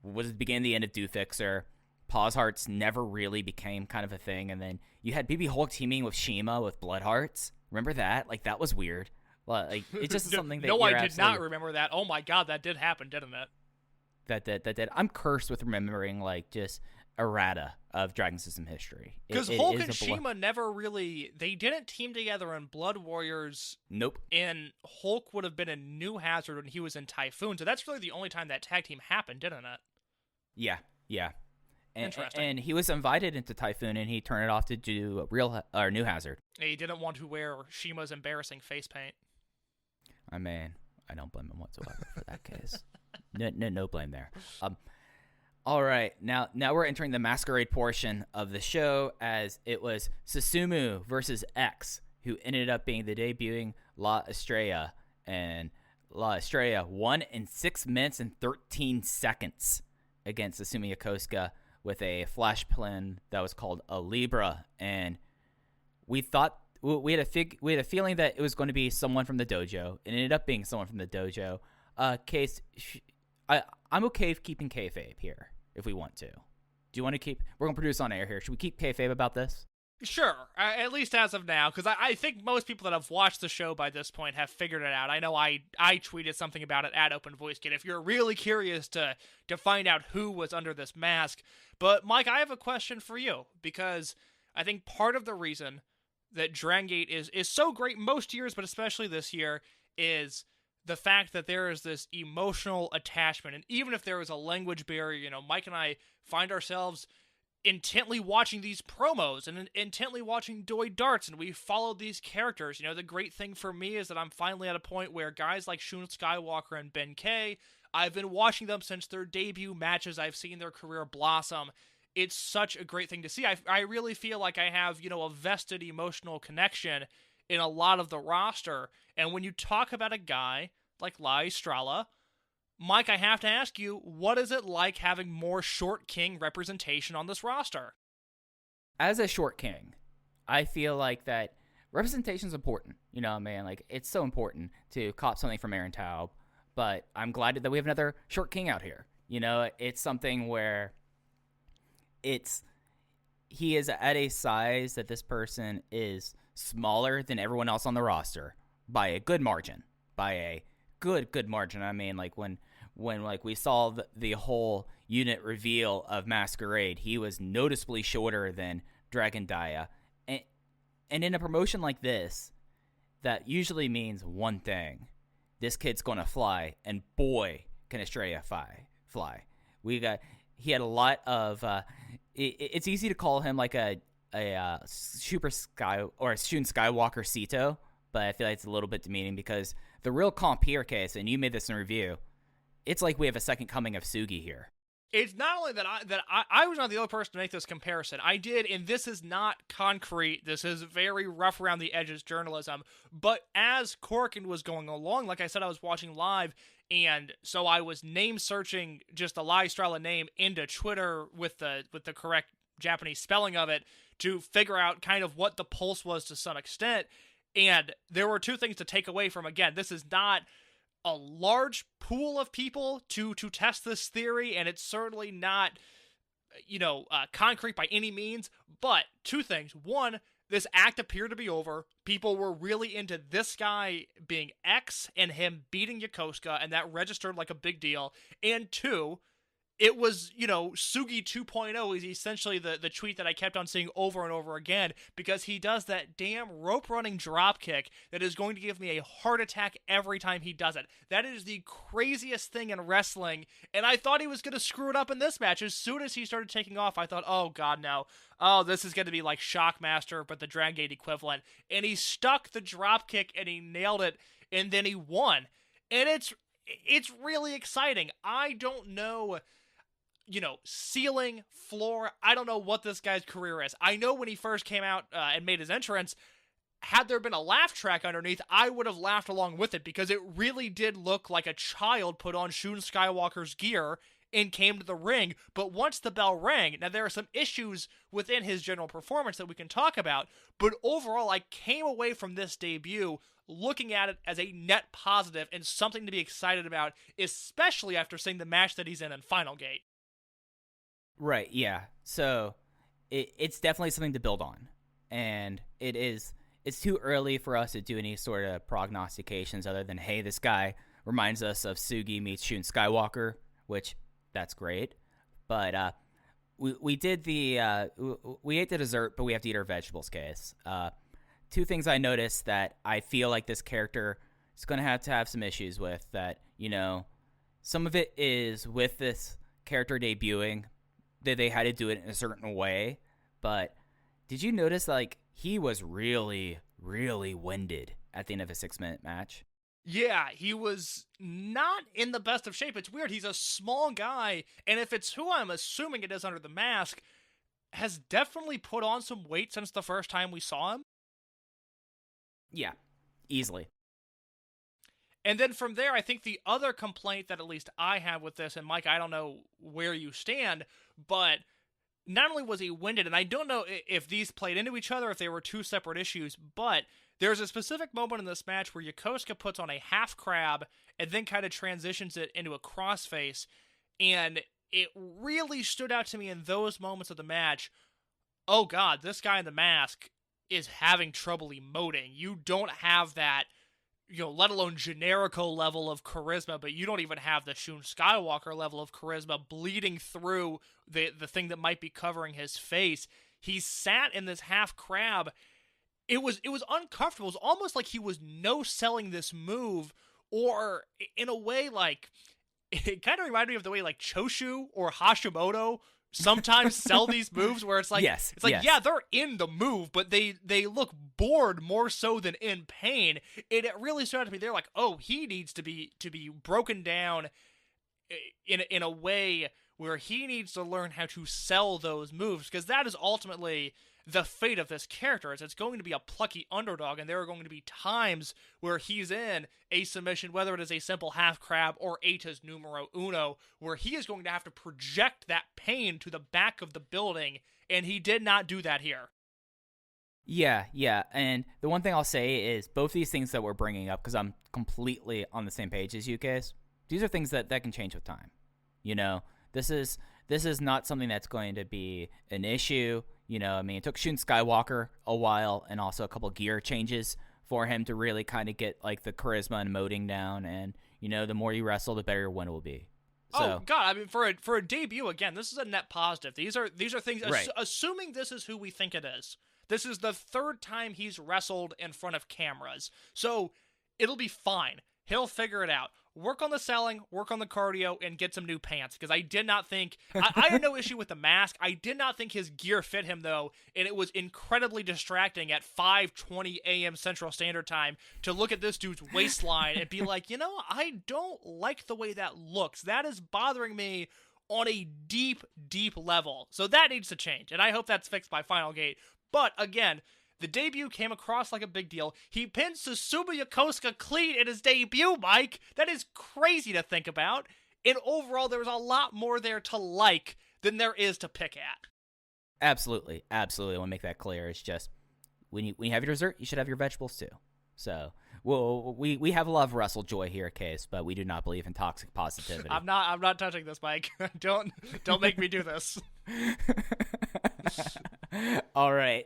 was the beginning and the end of Do Fixer. Pause Hearts never really became kind of a thing, and then you had BB Hulk teaming with Shima with Blood Hearts. Remember that? Like, that was weird. Like, it's just something that I did not remember that. Oh my god, that did happen, didn't it? That did. I'm cursed with remembering, like, just errata of Dragon System history. Because Hulk and Shima never really, they didn't team together in Blood Warriors. Nope. And Hulk would have been in New Hazard when he was in Typhoon, so that's really the only time that tag team happened, didn't it? Yeah. Interesting. And he was invited into Typhoon, and he turned it off to do New Hazard. He didn't want to wear Shima's embarrassing face paint. I mean, I don't blame him whatsoever for that case. No blame there. All right, now we're entering the Masquerade portion of the show, as it was Susumu versus X, who ended up being the debuting La Estrella, and La Estrella won in 6 minutes and 13 seconds against Susumu Yokosuka with a flash plan that was called a Libra, and we thought we had a feeling that it was going to be someone from the dojo. It ended up being someone from the dojo. Case, I'm okay with keeping kayfabe here if we want to. Do you want to keep? We're going to produce on air here. Should we keep kayfabe about this? Sure, at least as of now, because I think most people that have watched the show by this point have figured it out. I know I tweeted something about it at Open Voice Gate if you're really curious to find out who was under this mask. But, Mike, I have a question for you, because I think part of the reason that Dragongate is so great most years, but especially this year, is the fact that there is this emotional attachment. And even if there is a language barrier, Mike and I find ourselves intently watching these promos and intently watching Doi Darts, and we followed these characters. The great thing for me is that I'm finally at a point where guys like Shun Skywalker and Ben K, I've been watching them since their debut matches. I've seen their career blossom. It's such a great thing to see. I really feel like I have, a vested emotional connection in a lot of the roster. And when you talk about a guy like La Estrella, Mike, I have to ask you, what is it like having more Short King representation on this roster? As a Short King, I feel like that representation is important. Like, it's so important to cop something from Aaron Taub, but I'm glad that we have another Short King out here. It's something where he is at a size that this person is smaller than everyone else on the roster by a good margin, by a good margin. I mean, like when like we saw the whole unit reveal of Masquerade, he was noticeably shorter than Dragon Dia. And in a promotion like this, that usually means one thing: this kid's gonna fly, and boy, can Estrella fly. He had a lot of. It's easy to call him like a Super Sky or a Shun Skywalker Sito, but I feel like it's a little bit demeaning because the real comp here, Case, and you made this in review, it's like we have a second coming of Sugi here. It's not only that I was not the only person to make this comparison. I did, and this is not concrete. This is very rough around the edges journalism. But as Korakuen was going along, like I said, I was watching live, and so I was name searching just the La Estrella name into Twitter with the correct Japanese spelling of it to figure out kind of what the pulse was to some extent. And there were two things to take away from, again, this is not a large pool of people to test this theory, and it's certainly not, concrete by any means, but two things. One, this act appeared to be over. People were really into this guy being X and him beating Yokosuka, and that registered like a big deal. And two, it was, Sugi 2.0 is essentially the tweet that I kept on seeing over and over again, because he does that damn rope running drop kick that is going to give me a heart attack every time he does it. That is the craziest thing in wrestling, and I thought he was going to screw it up in this match. As soon as he started taking off, I thought, oh god, no. Oh, this is going to be like Shockmaster, but the Dragongate equivalent. And he stuck the drop kick, and he nailed it, and then he won. And it's really exciting. I don't know, ceiling, floor, I don't know what this guy's career is. I know when he first came out and made his entrance, had there been a laugh track underneath, I would have laughed along with it, because it really did look like a child put on Shun Skywalker's gear and came to the ring. But once the bell rang, now there are some issues within his general performance that we can talk about, but overall I came away from this debut looking at it as a net positive and something to be excited about, especially after seeing the match that he's in Final Gate. Right, yeah. So it's definitely something to build on. And it's too early for us to do any sort of prognostications other than, hey, this guy reminds us of Sugi meets Shun Skywalker, which that's great. But we did the we ate the dessert, but we have to eat our vegetables case. Two things I noticed that I feel like this character is going to have some issues with. That, you know, some of it is with this character debuting, that they had to do it in a certain way. But did you notice, like, he was really, really winded at the end of a 6-minute match? Yeah, he was not in the best of shape. It's weird. He's a small guy, and if it's who I'm assuming it is under the mask, has definitely put on some weight since the first time we saw him. Yeah, easily. And then from there, I think the other complaint that at least I have with this, and Mike, I don't know where you stand, but not only was he winded, and I don't know if these played into each other, if they were two separate issues, but there's a specific moment in this match where Yokosuka puts on a half crab and then kind of transitions it into a crossface, and it really stood out to me in those moments of the match. Oh god, this guy in the mask is having trouble emoting. You don't have that, you know, let alone generico level of charisma, but you don't even have the Shun Skywalker level of charisma bleeding through the thing that might be covering his face. He sat in this half crab. It was uncomfortable. It was almost like he was no-selling this move, or in a way, like, it kind of reminded me of the way, like, Choshu or Hashimoto sometimes sell these moves, where it's like, yes. Yeah, they're in the move, but they look bored more so than in pain. It really stood out to me. They're like, oh, he needs to be broken down in a way where he needs to learn how to sell those moves, because that is ultimately the fate of this character. Is it's going to be a plucky underdog, and there are going to be times where he's in a submission, whether it is a simple half crab or Eita's numero uno, where he is going to have to project that pain to the back of the building, and he did not do that here. Yeah, and the one thing I'll say is both these things that we're bringing up, because I'm completely on the same page as you guys, these are things that can change with time. You know, this is not something that's going to be an issue. You know, I mean, it took Shun Skywalker a while and also a couple gear changes for him to really kind of get, like, the charisma and emoting down. And, you know, the more you wrestle, the better your win will be. So, oh god, I mean, for a debut, again, this is a net positive. These are things, right. Assuming this is who we think it is. This is the third time he's wrestled in front of cameras, so it'll be fine. He'll figure it out. Work on the selling, work on the cardio, and get some new pants, because I did not think... I had no issue with the mask. I did not think his gear fit him, though, and it was incredibly distracting at 5:20 a.m. Central Standard Time to look at this dude's waistline and be like, you know, I don't like the way that looks. That is bothering me on a deep, deep level. So that needs to change, and I hope that's fixed by Final Gate. But, again, the debut came across like a big deal. He pinned Susumu Yokosuka clean in his debut, Mike. That is crazy to think about. And overall, there was a lot more there to like than there is to pick at. Absolutely. I want to make that clear. It's just, when you have your dessert, you should have your vegetables too. So, well, we have a lot of Russell joy here, Case, but we do not believe in toxic positivity. I'm not touching this, Mike. Don't make me do this. All right.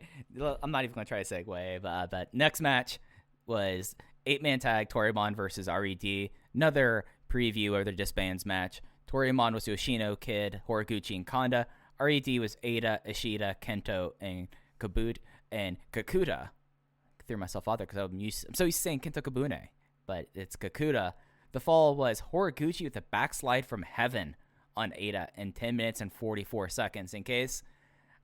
I'm not even going to try to segue, but next match was 8-man tag Toryumon versus R.E.D. Another preview of their disbands match. Toryumon was Yoshino, Kid, Horiguchi, and Kanda. R.E.D. was Eita, Ishida, Kento, and Kakuta. I threw myself out there because I'm so used to saying Kento Kabune, but it's Kakuta. The fall was Horiguchi with a backslide from heaven on Eita in 10 minutes and 44 seconds. In case,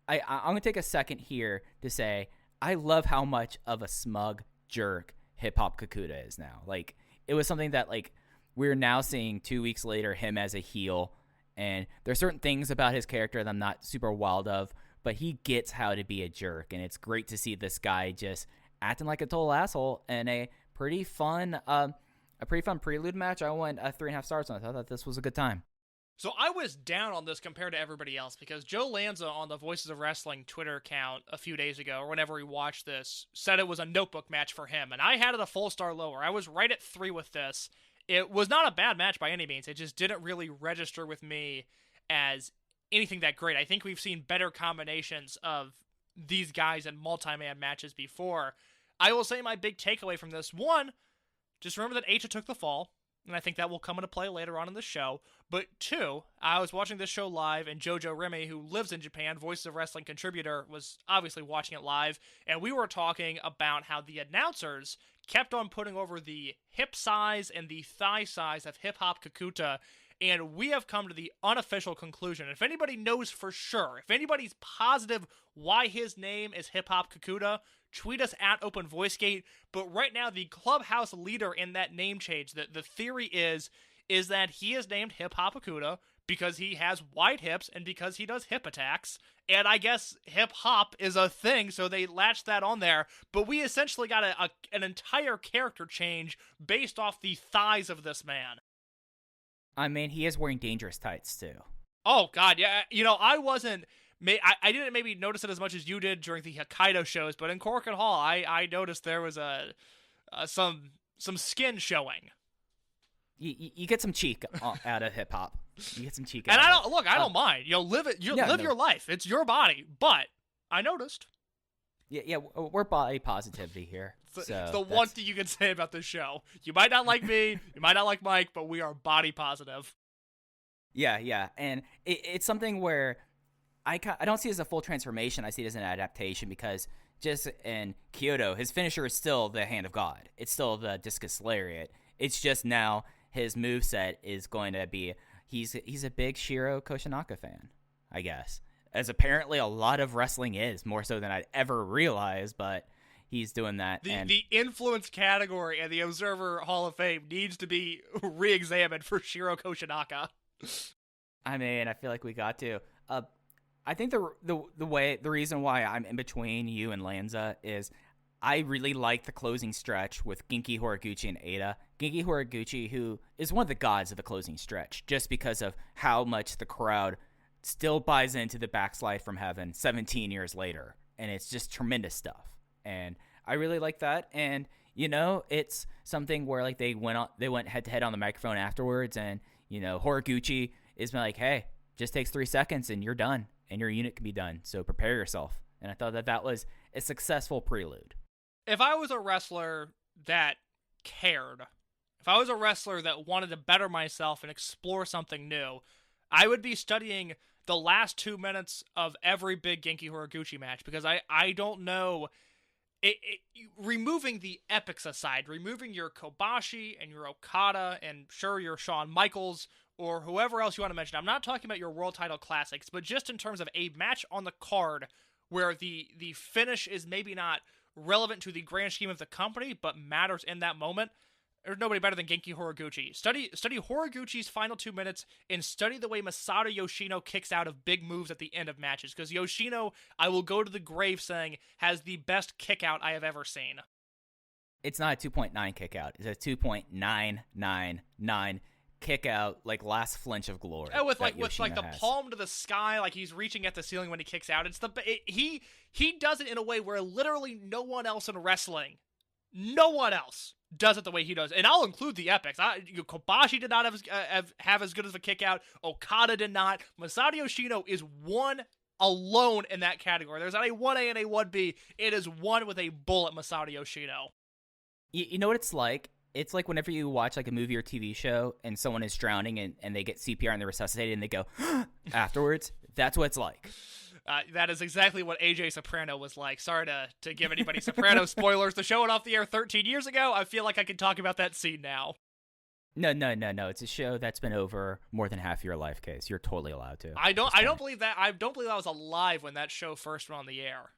I'm going to take a second here to say I love how much of a smug jerk hip-hop Kakuta is now. Like, it was something that, like, we're now seeing 2 weeks later him as a heel, and there's certain things about his character that I'm not super wild of, but he gets how to be a jerk, and it's great to see this guy just acting like a total asshole in a pretty fun prelude match. I went 3.5 stars on it. I thought this was a good time. So I was down on this compared to everybody else, because Joe Lanza on the Voices of Wrestling Twitter account a few days ago, or whenever he watched this, said it was a notebook match for him, and I had it a full star lower. I was right at 3 with this. It was not a bad match by any means. It just didn't really register with me as anything that great. I think we've seen better combinations of these guys in multi-man matches before. I will say my big takeaway from this, one, just remember that Eita took the fall. and I think that will come into play later on in the show. But 2, I was watching this show live, and Jojo Remy, who lives in Japan, Voices of Wrestling contributor, was obviously watching it live, and we were talking about how the announcers kept on putting over the hip size and the thigh size of Hip Hop Kakuta, and we have come to the unofficial conclusion. If anybody knows for sure, if anybody's positive why his name is Hip Hop Kakuta, tweet us at Open VoiceGate. But right now, the clubhouse leader in that name change, the theory is that he is named Hip Hop Kakuta because he has wide hips and because he does hip attacks. And I guess hip hop is a thing, so they latched that on there. But we essentially got an entire character change based off the thighs of this man. I mean, he is wearing dangerous tights, too. Oh, God, yeah. I wasn't... I didn't maybe notice it as much as you did during the Hokkaido shows, but in Korakuen Hall, I noticed there was some skin showing. You get some cheek out of hip hop. You get some cheek. And out I don't mind. Live it. Live your life. It's your body. But I noticed. Yeah. We're body positivity here. It's the one thing you can say about this show. You might not like me. You might not like Mike, but we are body positive. Yeah, and it's something where I don't see it as a full transformation. I see it as an adaptation because just in Kyoto, his finisher is still the Hand of God. It's still the Discus Lariat. It's just now his moveset is going to be he's a big Shiro Koshinaka fan, I guess. As apparently a lot of wrestling is, more so than I'd ever realized, but he's doing that. The influence category and the Observer Hall of Fame needs to be re-examined for Shiro Koshinaka. I mean, I feel like we got to. I think the reason why I'm in between you and Lanza is I really like the closing stretch with Genki Horiguchi and Ada. Genki Horiguchi, who is one of the gods of the closing stretch, just because of how much the crowd still buys into the backslide from heaven 17 years later. And it's just tremendous stuff. And I really like that. And, it's something where like they went head to head on the microphone afterwards. And, Horiguchi is like, hey, just takes 3 seconds and you're done. And your unit can be done. So prepare yourself. And I thought that was a successful prelude. If I was a wrestler that cared, if I was a wrestler that wanted to better myself and explore something new, I would be studying the last 2 minutes of every big Genki Horiguchi match because I don't know. Removing the epics aside, removing your Kobashi and your Okada and sure your Shawn Michaels or whoever else you want to mention. I'm not talking about your world title classics, but just in terms of a match on the card where the finish is maybe not relevant to the grand scheme of the company, but matters in that moment. There's nobody better than Genki Horiguchi. Study Horiguchi's final 2 minutes and study the way Masato Yoshino kicks out of big moves at the end of matches. Because Yoshino, I will go to the grave saying, has the best kick out I have ever seen. It's not a 2.9 kick out. It's a 2.999 kick out, like last flinch of glory. Yeah, with the palm to the sky, like he's reaching at the ceiling when he kicks out. He does it in a way where literally no one else in wrestling, no one else does it the way he does. And I'll include the epics. Kobashi did not have as good of a kick out. Okada did not. Masato Yoshino is one alone in that category. There's not a 1A and a 1B. It is one with a bullet Masato Yoshino. You know what it's like? It's like whenever you watch like a movie or TV show and someone is drowning and they get CPR and they're resuscitated and they go afterwards. That's what it's like. That is exactly what AJ Soprano was like. Sorry to give anybody Soprano spoilers. The show went off the air 13 years ago. I feel like I can talk about that scene now. No. It's a show that's been over more than half your life, Case. You're totally allowed to. I don't believe that. I don't believe I was alive when that show first went on the air.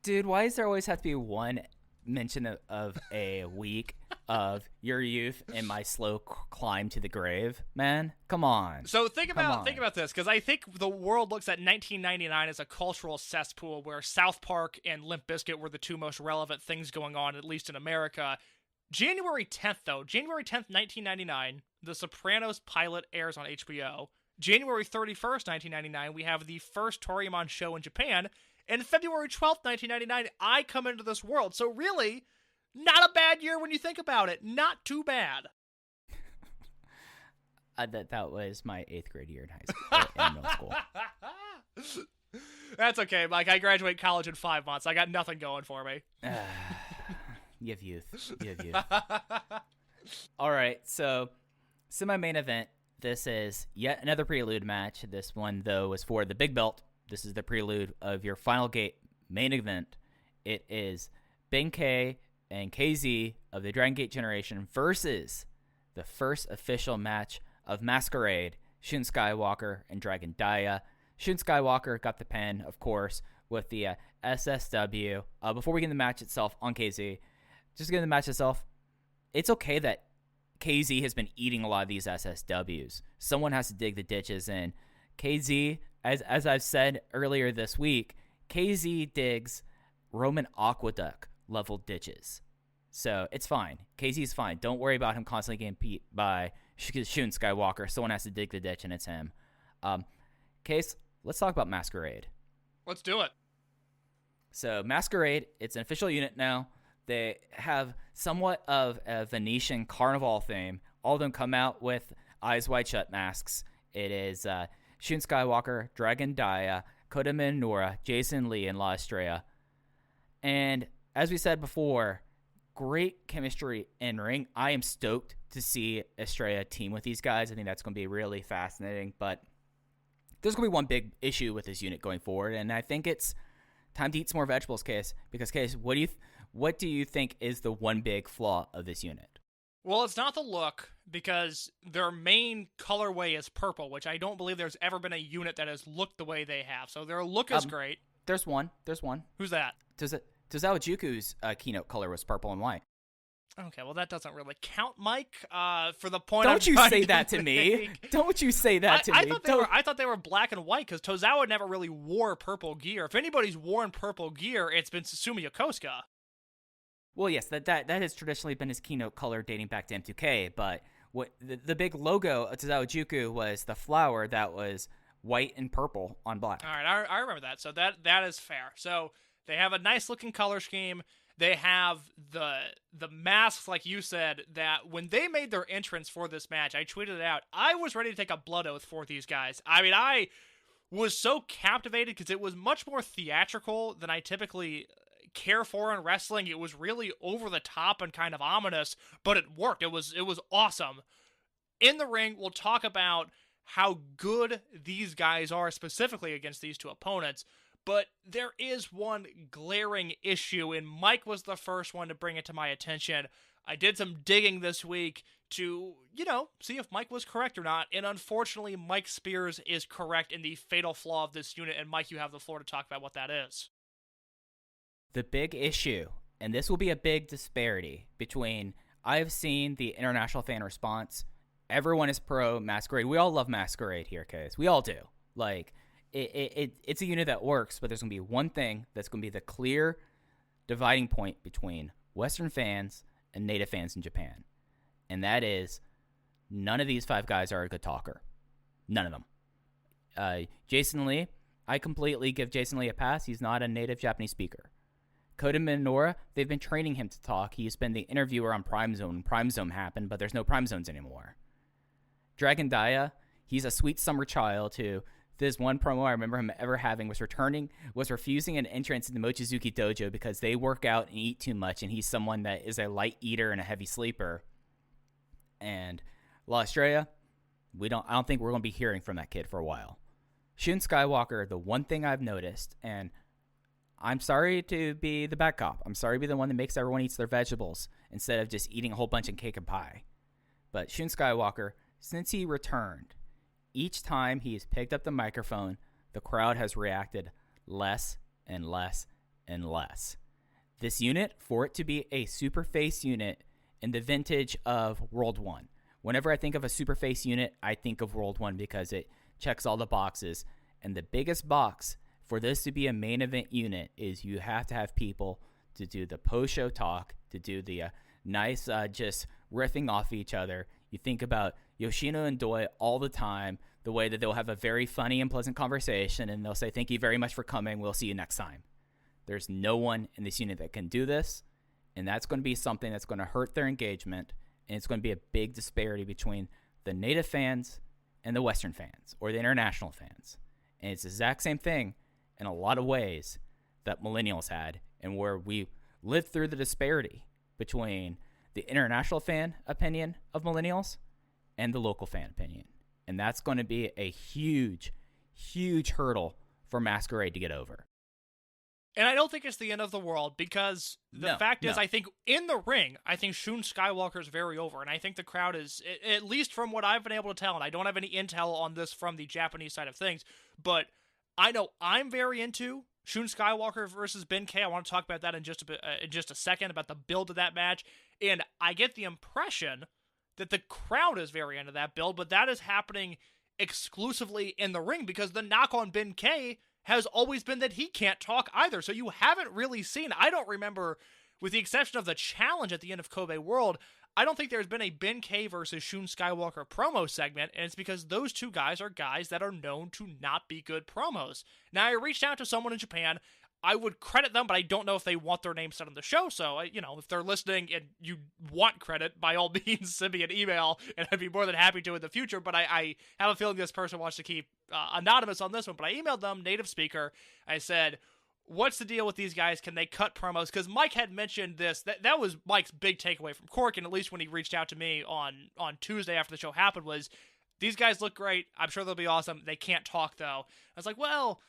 Dude, why does there always have to be one mention of a week of your youth and my slow climb to the grave, man? Come on. So think about this, because I think the world looks at 1999 as a cultural cesspool where South Park and Limp Bizkit were the two most relevant things going on, at least in America. January 10th, 1999, The Sopranos pilot airs on HBO. January 31st, 1999, we have the first Toryumon show in Japan. And February 12th, 1999, I come into this world. So really, not a bad year when you think about it. Not too bad. That was my 8th grade year in high school, in middle school. That's okay, Mike. I graduate college in 5 months. I got nothing going for me. You have youth. All right, so Semi-main event. This is yet another prelude match. This one, though, is for the big belt. This is the prelude of your Final Gate main event. It is Benkei and KZ of the Dragongate Generation versus the first official match of Masquerade, Shun Skywalker and Dragongate. Shun Skywalker got the pin, of course, with the SSW. Before we get into the match itself on KZ, just get into the match itself, it's okay that KZ has been eating a lot of these SSWs. Someone has to dig the ditches, and KZ, as I've said earlier this week, KZ digs Roman Aqueduct level ditches. So it's fine. KZ's fine. Don't worry about him constantly getting beat by Shun Skywalker. Someone has to dig the ditch, and it's him. Case, let's talk about Masquerade. Let's do it. So Masquerade, it's an official unit now. They have somewhat of a Venetian carnival theme. All of them come out with eyes wide shut masks. It is Shun Skywalker, Dragongate, Kota Minoura, Jason Lee, and La Estrella. And as we said before, great chemistry in ring. I am stoked to see Estrella team with these guys. I think that's going to be really fascinating. But there's going to be one big issue with this unit going forward, and I think it's time to eat some more vegetables, Case. Because, Case, what do you think is the one big flaw of this unit? Well, it's not the look, because their main colorway is purple, which I don't believe there's ever been a unit that has looked the way they have. So their look is great. There's one. Who's that? Tozawa Juku's keynote color was purple and white. Okay, well, that doesn't really count, Mike. For the point, don't you say that to me. Don't you say that to me. I thought they were black and white, because Tozawa never really wore purple gear. If anybody's worn purple gear, it's been Susumu Yokosuka. Well, yes, that has traditionally been his keynote color dating back to M2K, but what the big logo of Tozawa Juku was the flower that was white and purple on black. All right, I remember that. So that is fair. So they have a nice looking color scheme. They have the masks, like you said, that when they made their entrance for this match, I tweeted it out. I was ready to take a blood oath for these guys. I mean, I was so captivated because it was much more theatrical than I typically care for in wrestling. It was really over the top and kind of ominous, but it worked. It was awesome. In the ring, we'll talk about how good these guys are specifically against these two opponents, but there is one glaring issue, and Mike was the first one to bring it to my attention. I did some digging this week to, see if Mike was correct or not, and unfortunately, Mike Spears is correct in the fatal flaw of this unit, and Mike, you have the floor to talk about what that is. The big issue, and this will be a big disparity between, I've seen the international fan response. Everyone is pro Masquerade. We all love Masquerade here, Case. We all do. Like, it's a unit that works, but there's going to be one thing that's going to be the clear dividing point between Western fans and native fans in Japan. And that is, none of these five guys are a good talker. None of them. Jason Lee, I completely give Jason Lee a pass. He's not a native Japanese speaker. Kota Minoura, they've been training him to talk. He's been the interviewer on Prime Zone. Prime Zone happened, but there's no Prime Zones anymore. Dragongate, he's a sweet summer child who, this one promo I remember him ever having was refusing an entrance in the Mochizuki dojo because they work out and eat too much, and he's someone that is a light eater and a heavy sleeper. And La Estrella, I don't think we're going to be hearing from that kid for a while. Shun Skywalker, the one thing I've noticed, and I'm sorry to be the bad cop. I'm sorry to be the one that makes everyone eat their vegetables instead of just eating a whole bunch of cake and pie. But Shun Skywalker, since he returned, each time he's picked up the microphone, the crowd has reacted less and less and less. This unit, for it to be a super face unit in the vintage of World 1. Whenever I think of a super face unit, I think of World 1 because it checks all the boxes. And the biggest box for this to be a main event unit is you have to have people to do the post-show talk, to do the nice just riffing off each other. You think about Yoshino and Doi all the time, the way that they'll have a very funny and pleasant conversation, and they'll say, thank you very much for coming. We'll see you next time. There's no one in this unit that can do this, and that's going to be something that's going to hurt their engagement, and it's going to be a big disparity between the native fans and the Western fans, or the international fans. And it's the exact same thing in a lot of ways that millennials had, and where we lived through the disparity between the international fan opinion of millennials and the local fan opinion. And that's going to be a huge, huge hurdle for Masquerade to get over. And I don't think it's the end of the world, because the fact is, I think in the ring, I think Shun Skywalker is very over. And I think the crowd is, at least from what I've been able to tell, and I don't have any intel on this from the Japanese side of things, but I know I'm very into Shun Skywalker versus Ben K. I want to talk about that in just a second, about the build of that match. And I get the impression that the crowd is very into that build, but that is happening exclusively in the ring, because the knock on Ben K has always been that he can't talk either. So you haven't really seen, I don't remember, with the exception of the challenge at the end of Kobe World, I don't think there's been a Ben K versus Shun Skywalker promo segment, and it's because those two guys are guys that are known to not be good promos. Now, I reached out to someone in Japan. I would credit them, but I don't know if they want their name said on the show. So, if they're listening and you want credit, by all means, send me an email, and I'd be more than happy to in the future. But I have a feeling this person wants to keep anonymous on this one. But I emailed them, native speaker. I said, what's the deal with these guys? Can they cut promos? Because Mike had mentioned this. That was Mike's big takeaway from Korakuen, at least when he reached out to me on Tuesday after the show happened, was these guys look great. I'm sure they'll be awesome. They can't talk, though. I was like, well,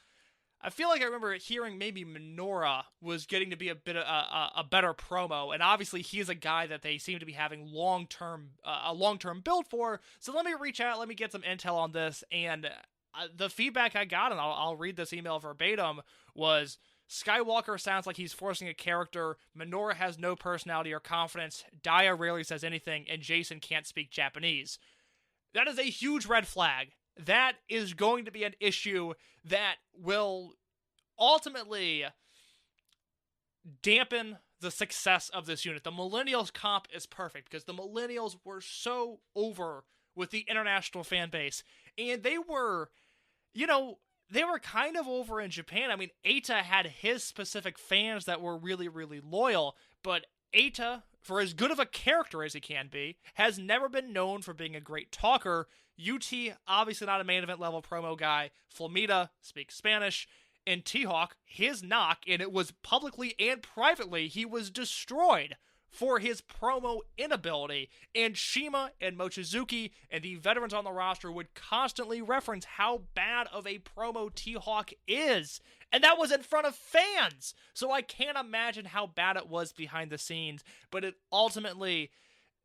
I feel like I remember hearing maybe Minoura was getting to be a better promo, and obviously he's a guy that they seem to be having a long-term build for. So let me reach out, let me get some intel on this, and the feedback I got, and I'll read this email verbatim, was Skywalker sounds like he's forcing a character, Minoura has no personality or confidence, Daya rarely says anything, and Jason can't speak Japanese. That is a huge red flag. That is going to be an issue that will ultimately dampen the success of this unit. The Millennials comp is perfect, because the Millennials were so over with the international fan base, and they were kind of over in Japan. I mean, Eita had his specific fans that were really, really loyal, but Eita, for as good of a character as he can be, has never been known for being a great talker. UT, obviously not a main event level promo guy. Flamita speaks Spanish. And T-Hawk, his knock, and it was publicly and privately, he was destroyed for his promo inability. And Shima and Mochizuki and the veterans on the roster would constantly reference how bad of a promo T-Hawk is. And that was in front of fans. So I can't imagine how bad it was behind the scenes. But it ultimately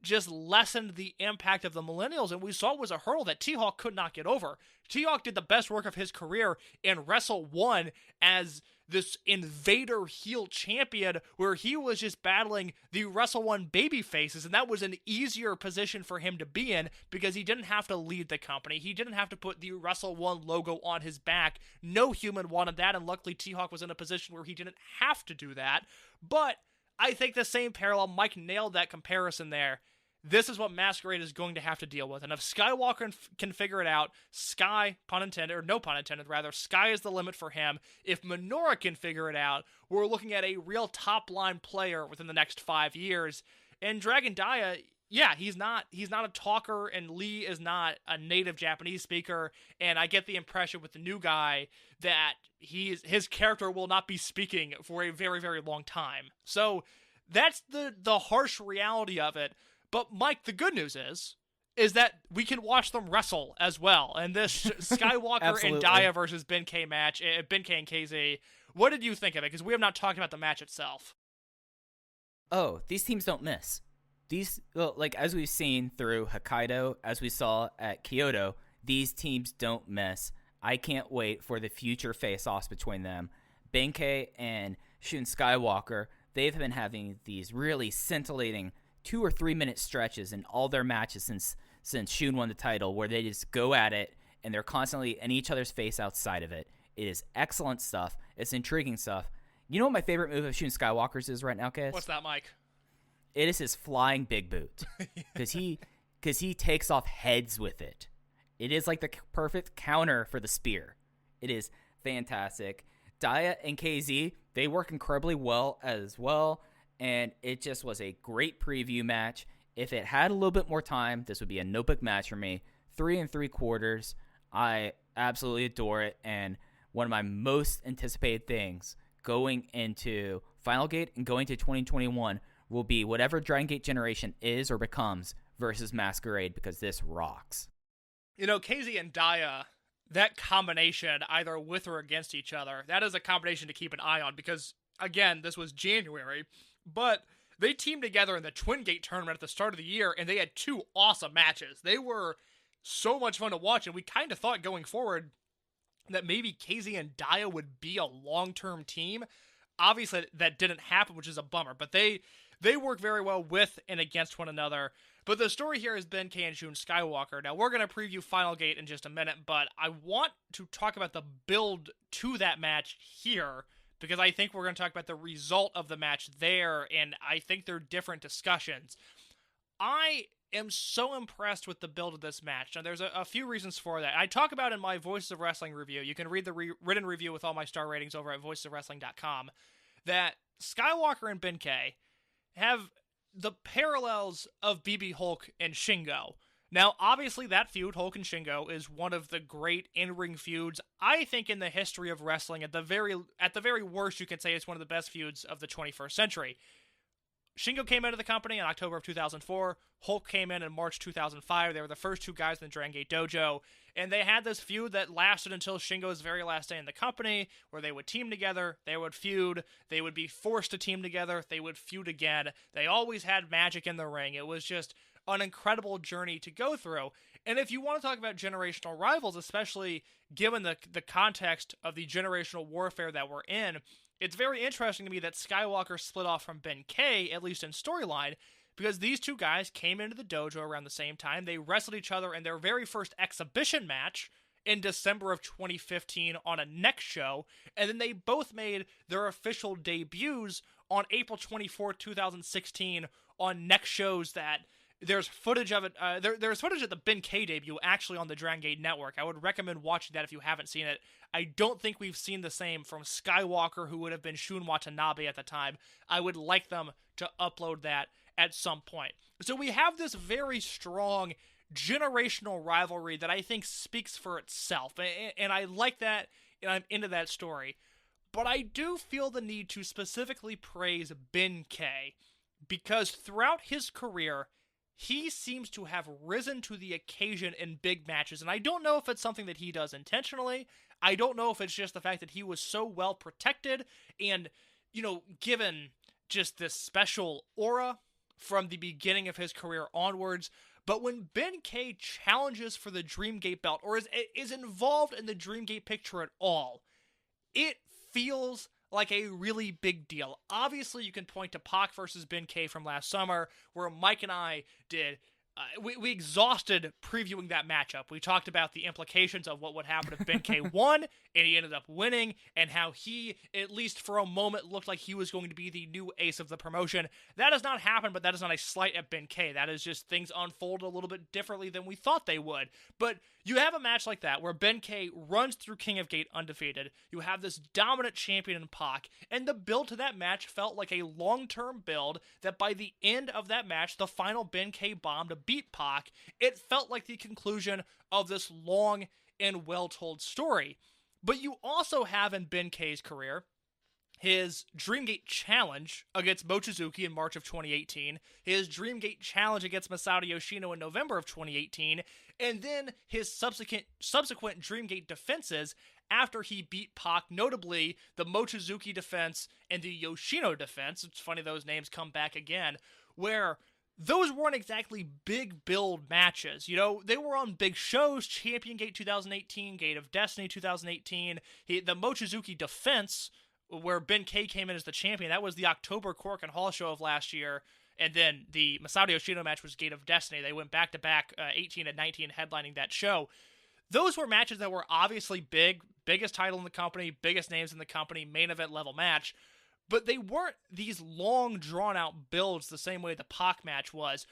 just lessened the impact of the Millennials, and we saw it was a hurdle that T-Hawk could not get over. T-Hawk did the best work of his career in Wrestle 1 as this invader heel champion, where he was just battling the Wrestle 1 baby faces, and that was an easier position for him to be in, because he didn't have to lead the company. He didn't have to put the Wrestle 1 logo on his back. No human wanted that, and luckily T-Hawk was in a position where he didn't have to do that. But I think the same parallel, Mike nailed that comparison there. This is what Masquerade is going to have to deal with. And if Skywalker can figure it out, Sky, pun intended, or no pun intended, rather, Sky is the limit for him. If Minoura can figure it out, we're looking at a real top-line player within the next 5 years. And Dragon Daya, yeah, he's not a talker, and Lee is not a native Japanese speaker. And I get the impression with the new guy that his character will not be speaking for a very, very long time. So that's the harsh reality of it. But Mike, the good news is that we can watch them wrestle as well. And this Skywalker and Daya versus Ben K match, Ben K and KZ, what did you think of it? Because we have not talked about the match itself. Oh, these teams don't miss. As we've seen through Hokkaido, as we saw at Kyoto, these teams don't miss. I can't wait for the future face-offs between them. Ben K and Shun Skywalker, they've been having these really scintillating 2 or 3 minute stretches in all their matches since Shun won the title, where they just go at it and they're constantly in each other's face outside of it. It is excellent stuff. It's intriguing stuff. You know what my favorite move of Shun Skywalker's is right now, Kes? What's that, Mike? It is his flying big boot, because he takes off heads with it. It is like the perfect counter for the spear. It is fantastic. Daya and KZ, they work incredibly well as well. And it just was a great preview match. If it had a little bit more time, this would be a notebook match for me. 3 3/4. I absolutely adore it. And one of my most anticipated things going into Final Gate and going to 2021 will be whatever Dragongate Generation is or becomes versus Masquerade because this rocks. You know, KZ and Daya, that combination, either with or against each other, that is a combination to keep an eye on because, again, this was January, but they teamed together in the Twin Gate tournament at the start of the year, and they had 2 awesome matches. They were so much fun to watch, and we kind of thought going forward that maybe KZ and Daya would be a long-term team. Obviously, that didn't happen, which is a bummer, but they work very well with and against one another. But the story here is Ben K and Shun Skywalker. Now, we're going to preview Final Gate in just a minute, but I want to talk about the build to that match here, because I think we're going to talk about the result of the match there, and I think they're different discussions. I am so impressed with the build of this match. Now, there's a few reasons for that. I talk about in my Voices of Wrestling review. You can read the written review with all my star ratings over at voicesofwrestling.com. That Skywalker and Ben K have the parallels of BB Hulk and Shingo. Now, obviously, that feud, Hulk and Shingo, is one of the great in-ring feuds, I think, in the history of wrestling. At the very worst, you can say it's one of the best feuds of the 21st century. Shingo came into the company in October of 2004. Hulk came in March 2005. They were the first 2 guys in the Dragongate dojo. And they had this feud that lasted until Shingo's very last day in the company, where they would team together, they would feud, they would be forced to team together, they would feud again. They always had magic in the ring. It was just an incredible journey to go through. And if you want to talk about generational rivals, especially given the context of the generational warfare that we're in, it's very interesting to me that Skywalker split off from Ben K, at least in storyline, because these 2 guys came into the dojo around the same time. They wrestled each other in their very first exhibition match in December of 2015 on a next show, and then they both made their official debuts on April 24th, 2016 on next shows that there's footage of it. There's footage of the Ben K debut actually on the Dragongate network. I would recommend watching that if you haven't seen it. I don't think we've seen the same from Skywalker, who would have been Shun Watanabe at the time. I would like them to upload that at some point. So we have this very strong generational rivalry that I think speaks for itself. And I like that, and I'm into that story. But I do feel the need to specifically praise Ben K, because throughout his career, he seems to have risen to the occasion in big matches. And I don't know if it's something that he does intentionally. I don't know if it's just the fact that he was so well protected and, given just this special aura from the beginning of his career onwards. But when Ben K challenges for the Dreamgate belt, or is involved in the Dreamgate picture at all, it feels like a really big deal. Obviously, you can point to Pac versus Ben K from last summer, where Mike and I did. We exhausted previewing that matchup. We talked about the implications of what would happen if Ben K won, and he ended up winning, and how he, at least for a moment, looked like he was going to be the new ace of the promotion. That has not happened, but that is not a slight at Ben K. That is just things unfold a little bit differently than we thought they would. But you have a match like that, where Ben K runs through King of Gate undefeated. You have this dominant champion in Pac, and the build to that match felt like a long-term build that by the end of that match, the final Ben K bomb to beat Pac, it felt like the conclusion of this long and well-told story. But you also have in Ben K's career his Dreamgate challenge against Mochizuki in March of 2018, his Dreamgate challenge against Masato Yoshino in November of 2018, and then his subsequent Dreamgate defenses after he beat Pac, notably the Mochizuki defense and the Yoshino defense. It's funny those names come back again, where those weren't exactly big build matches. They were on big shows, Champion Gate 2018, Gate of Destiny 2018, the Mochizuki defense, where Ben K came in as the champion. That was the October Korakuen Hall show of last year. And then the Masato Yoshino match was Gate of Destiny. They went back-to-back 18 and 19 headlining that show. Those were matches that were obviously big, biggest title in the company, biggest names in the company, main event level match. But they weren't these long, drawn-out builds the same way the Pac match was.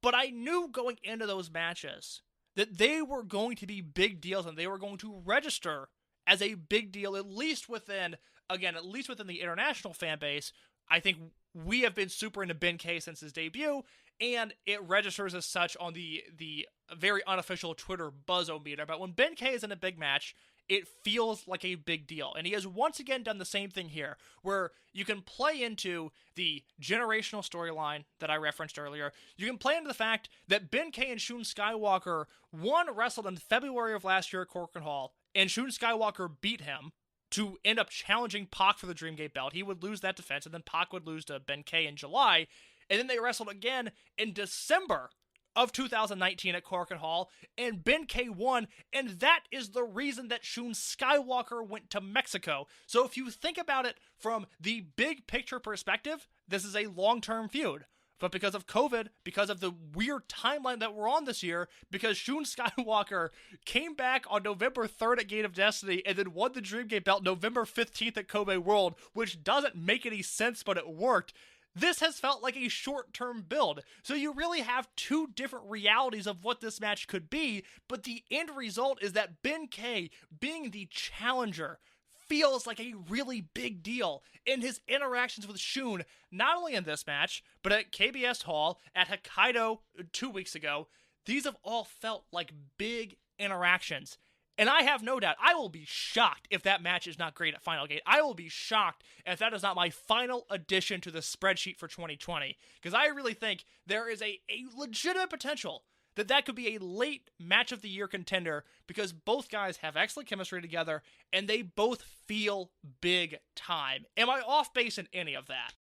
But I knew going into those matches that they were going to be big deals and they were going to register as a big deal, at least within the international fan base. I think we have been super into Ben K since his debut, and it registers as such on the very unofficial Twitter buzzometer. But when Ben K is in a big match, it feels like a big deal. And he has once again done the same thing here, where you can play into the generational storyline that I referenced earlier. You can play into the fact that Ben-K and Shun Skywalker, one wrestled in February of last year at Korakuen Hall, and Shun Skywalker beat him to end up challenging Pac for the Dreamgate belt. He would lose that defense, and then Pac would lose to Ben-K in July, and then they wrestled again in December of 2019 at Korakuen Hall, and Ben-K won, and that is the reason that Shun Skywalker went to Mexico. So if you think about it from the big picture perspective, this is a long-term feud. But because of COVID, because of the weird timeline that we're on this year, because Shun Skywalker came back on November 3rd at Gate of Destiny and then won the Dreamgate belt November 15th at Kobe World, which doesn't make any sense, but it worked. This has felt like a short-term build. So you really have two different realities of what this match could be, but the end result is that Ben-K, being the challenger, feels like a really big deal in his interactions with Shun, not only in this match, but at KBS Hall, at Hokkaido 2 weeks ago. These have all felt like big interactions. And I have no doubt, I will be shocked if that match is not great at Final Gate. I will be shocked if that is not my final addition to the spreadsheet for 2020. Because I really think there is a legitimate potential that that could be a late match of the year contender, because both guys have excellent chemistry together and they both feel big time. Am I off base in any of that?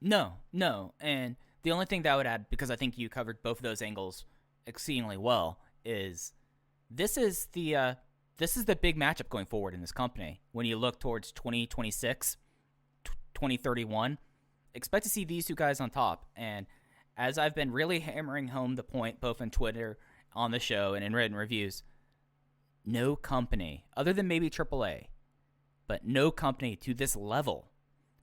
No. And the only thing that I would add, because I think you covered both of those angles exceedingly well, is this is the big matchup going forward in this company. When you look towards 2026, 2031, expect to see these two guys on top. And as I've been really hammering home the point, both on Twitter, on the show, and in written reviews, no company, other than maybe AAA, but no company to this level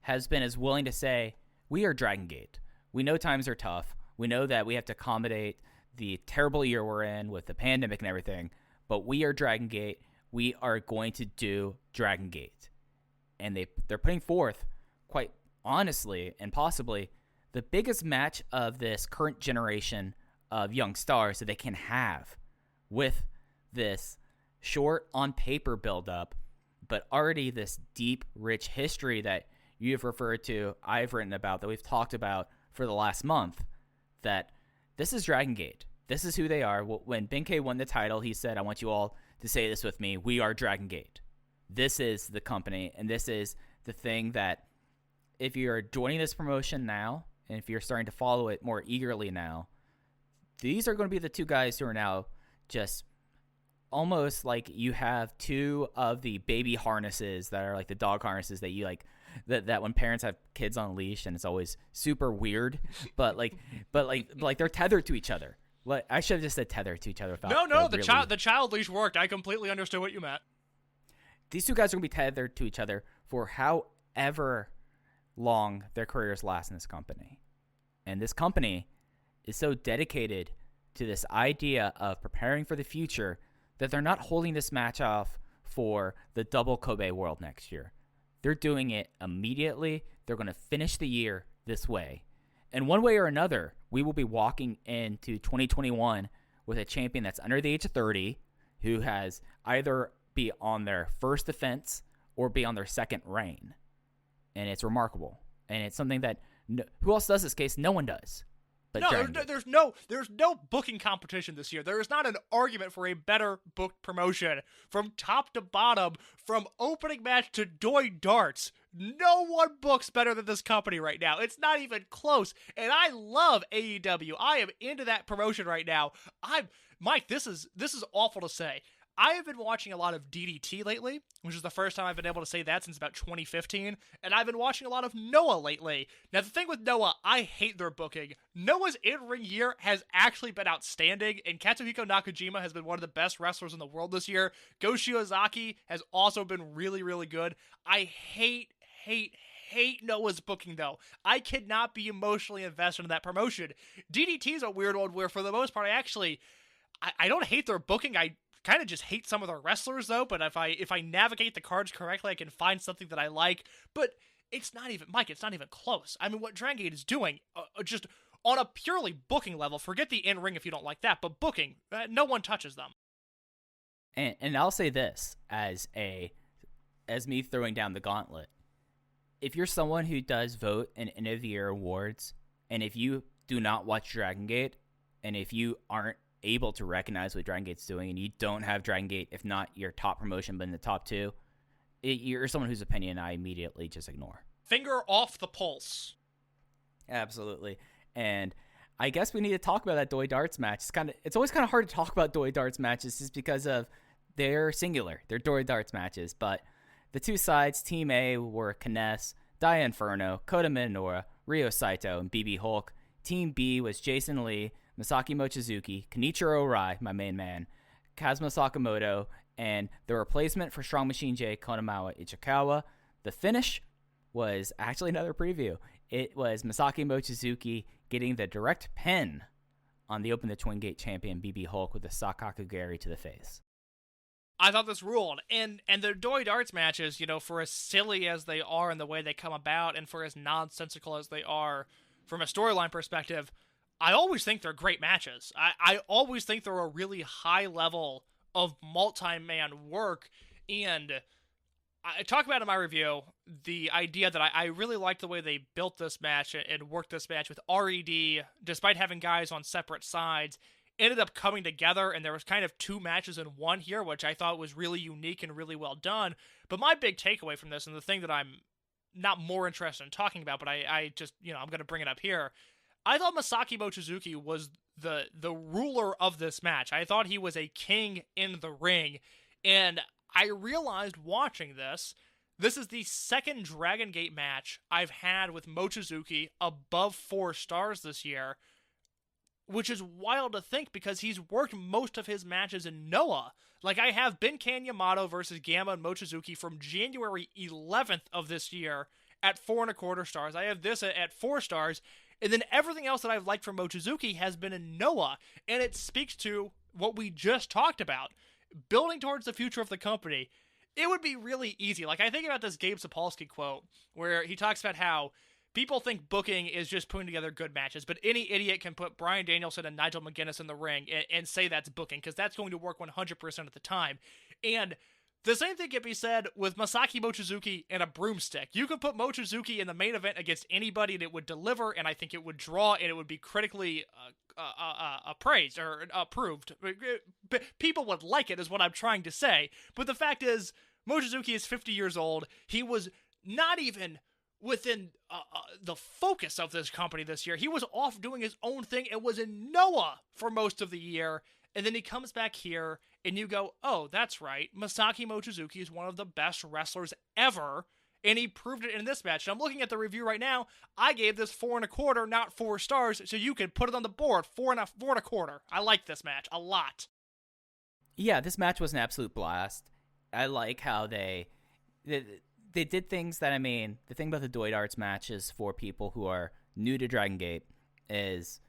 has been as willing to say, we are Dragongate. We know times are tough. We know that we have to accommodate the terrible year we're in with the pandemic and everything, but we are Dragongate. We are going to do Dragongate. And they're putting forth, quite honestly and possibly, the biggest match of this current generation of young stars that they can have, with this short on paper build-up, but already this deep, rich history that you've referred to, I've written about, that we've talked about for the last month, that this is Dragongate. This is who they are. When Ben-K won the title, he said, I want you all to say this with me. We are Dragongate. This is the company, and this is the thing that if you're joining this promotion now, and if you're starting to follow it more eagerly now, these are going to be the two guys who are now just almost like you have two of the baby harnesses that are like the dog harnesses that you like, that when parents have kids on leash, and it's always super weird, but they're tethered to each other. Like, I should have just said tethered to each other. No, the child leash worked. I completely understood what you meant. These two guys are going to be tethered to each other for however long their careers last in this company. And this company is so dedicated to this idea of preparing for the future that they're not holding this match off for the double Kobe World next year. They're doing it immediately. They're going to finish the year this way. And one way or another, we will be walking into 2021 with a champion that's under the age of 30, who has either be on their first defense or be on their second reign. And it's remarkable. And it's something that who else does this case? No one does. But there's no booking competition this year. There is not an argument for a better booked promotion from top to bottom, from opening match to Doi Darts. No one books better than this company right now. It's not even close. And I love AEW. I am into that promotion right now. Mike, this is awful to say. I have been watching a lot of DDT lately, which is the first time I've been able to say that since about 2015, and I've been watching a lot of Noah lately. Now, the thing with Noah, I hate their booking. Noah's in-ring year has actually been outstanding, and Katsuhiko Nakajima has been one of the best wrestlers in the world this year. Go Shiozaki has also been really, really good. I hate Noah's booking, though. I cannot be emotionally invested in that promotion. DDT is a weird one where, for the most part, I don't hate their booking. I kind of just hate some of their wrestlers, though, but if I navigate the cards correctly, I can find something that I like. But it's not even, Mike, it's not even close. I mean, what Dragongate is doing, just on a purely booking level, forget the in-ring if you don't like that, but booking, no one touches them. And I'll say this as me throwing down the gauntlet. If you're someone who does vote in end of the year awards, and if you do not watch Dragongate, and if you aren't able to recognize what Dragon Gate's doing, and you don't have Dragon Gate, if not your top promotion, but in the top two, you're someone whose opinion I immediately just ignore. Finger off the pulse. Absolutely. And I guess we need to talk about that Doi Darts match. It's always kind of hard to talk about Doi Darts matches just because of they're singular. They're Doi Darts matches. But the two sides, Team A, were Kness, Dia Inferno, Kota Minoura, Ryo Saito, and BB Hulk. Team B was Jason Lee, Masaki Mochizuki, Kenichiro Arai, my main man, Kazuma Sakamoto, and the replacement for Strong Machine J, Konamawa Ichikawa. The finish was actually another preview. It was Masaki Mochizuki getting the direct pin on the Open the Twin Gate champion BB Hulk with a Sakakugeri to the face. I thought this ruled. And the Doi Darts matches, for as silly as they are in the way they come about and for as nonsensical as they are from a storyline perspective, I always think they're great matches. I always think they're a really high level of multi-man work. And I talk about in my review the idea that I really like the way they built this match and worked this match with R.E.D. Despite having guys on separate sides, ended up coming together, and there was kind of two matches in one here, which I thought was really unique and really well done. But my big takeaway from this, and the thing that I'm not more interested in talking about, but I just, I'm going to bring it up here, I thought Masaki Mochizuki was the ruler of this match. I thought he was a king in the ring, and I realized watching this is the second Dragon Gate match I've had with Mochizuki above 4 stars this year, which is wild to think because he's worked most of his matches in Noah. Like, I have Ben Yamato versus Gamma and Mochizuki from January 11th of this year at 4.25 stars. I have this at 4 stars. And then everything else that I've liked from Mochizuki has been in Noah. And it speaks to what we just talked about. Building towards the future of the company. It would be really easy. Like, I think about this Gabe Sapolsky quote where he talks about how people think booking is just putting together good matches, but any idiot can put Bryan Danielson and Nigel McGuinness in the ring and say that's booking, because that's going to work 100% of the time. And the same thing can be said with Masaki Mochizuki and a broomstick. You could put Mochizuki in the main event against anybody and it would deliver, and I think it would draw, and it would be critically appraised or approved. People would like it is what I'm trying to say. But the fact is, Mochizuki is 50 years old. He was not even within the focus of this company this year. He was off doing his own thing. It was in Noah for most of the year. And then he comes back here and you go, oh, that's right. Masaki Mochizuki is one of the best wrestlers ever. And he proved it in this match. And I'm looking at the review right now. I gave this 4.25, not 4 stars. So you can put it on the board. 4.25. I like this match a lot. Yeah, this match was an absolute blast. I like how they did things that, the thing about the Doi Darts matches for people who are new to Dragon Gate is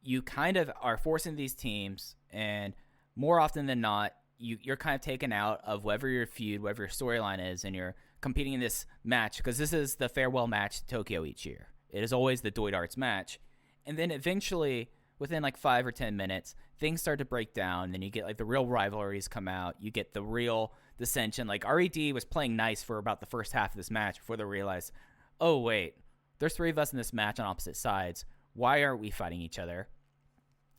you kind of are forcing these teams, and more often than not, you're kind of taken out of whatever your feud, whatever your storyline is, and you're competing in this match, because this is the farewell match to Tokyo each year. It is always the Doi Darts match. And then eventually, within like 5 or 10 minutes, things start to break down, and then you get like the real rivalries come out, you get the real dissension. Like, R.E.D. was playing nice for about the first half of this match before they realized, oh wait, there's 3 of us in this match on opposite sides. Why aren't we fighting each other?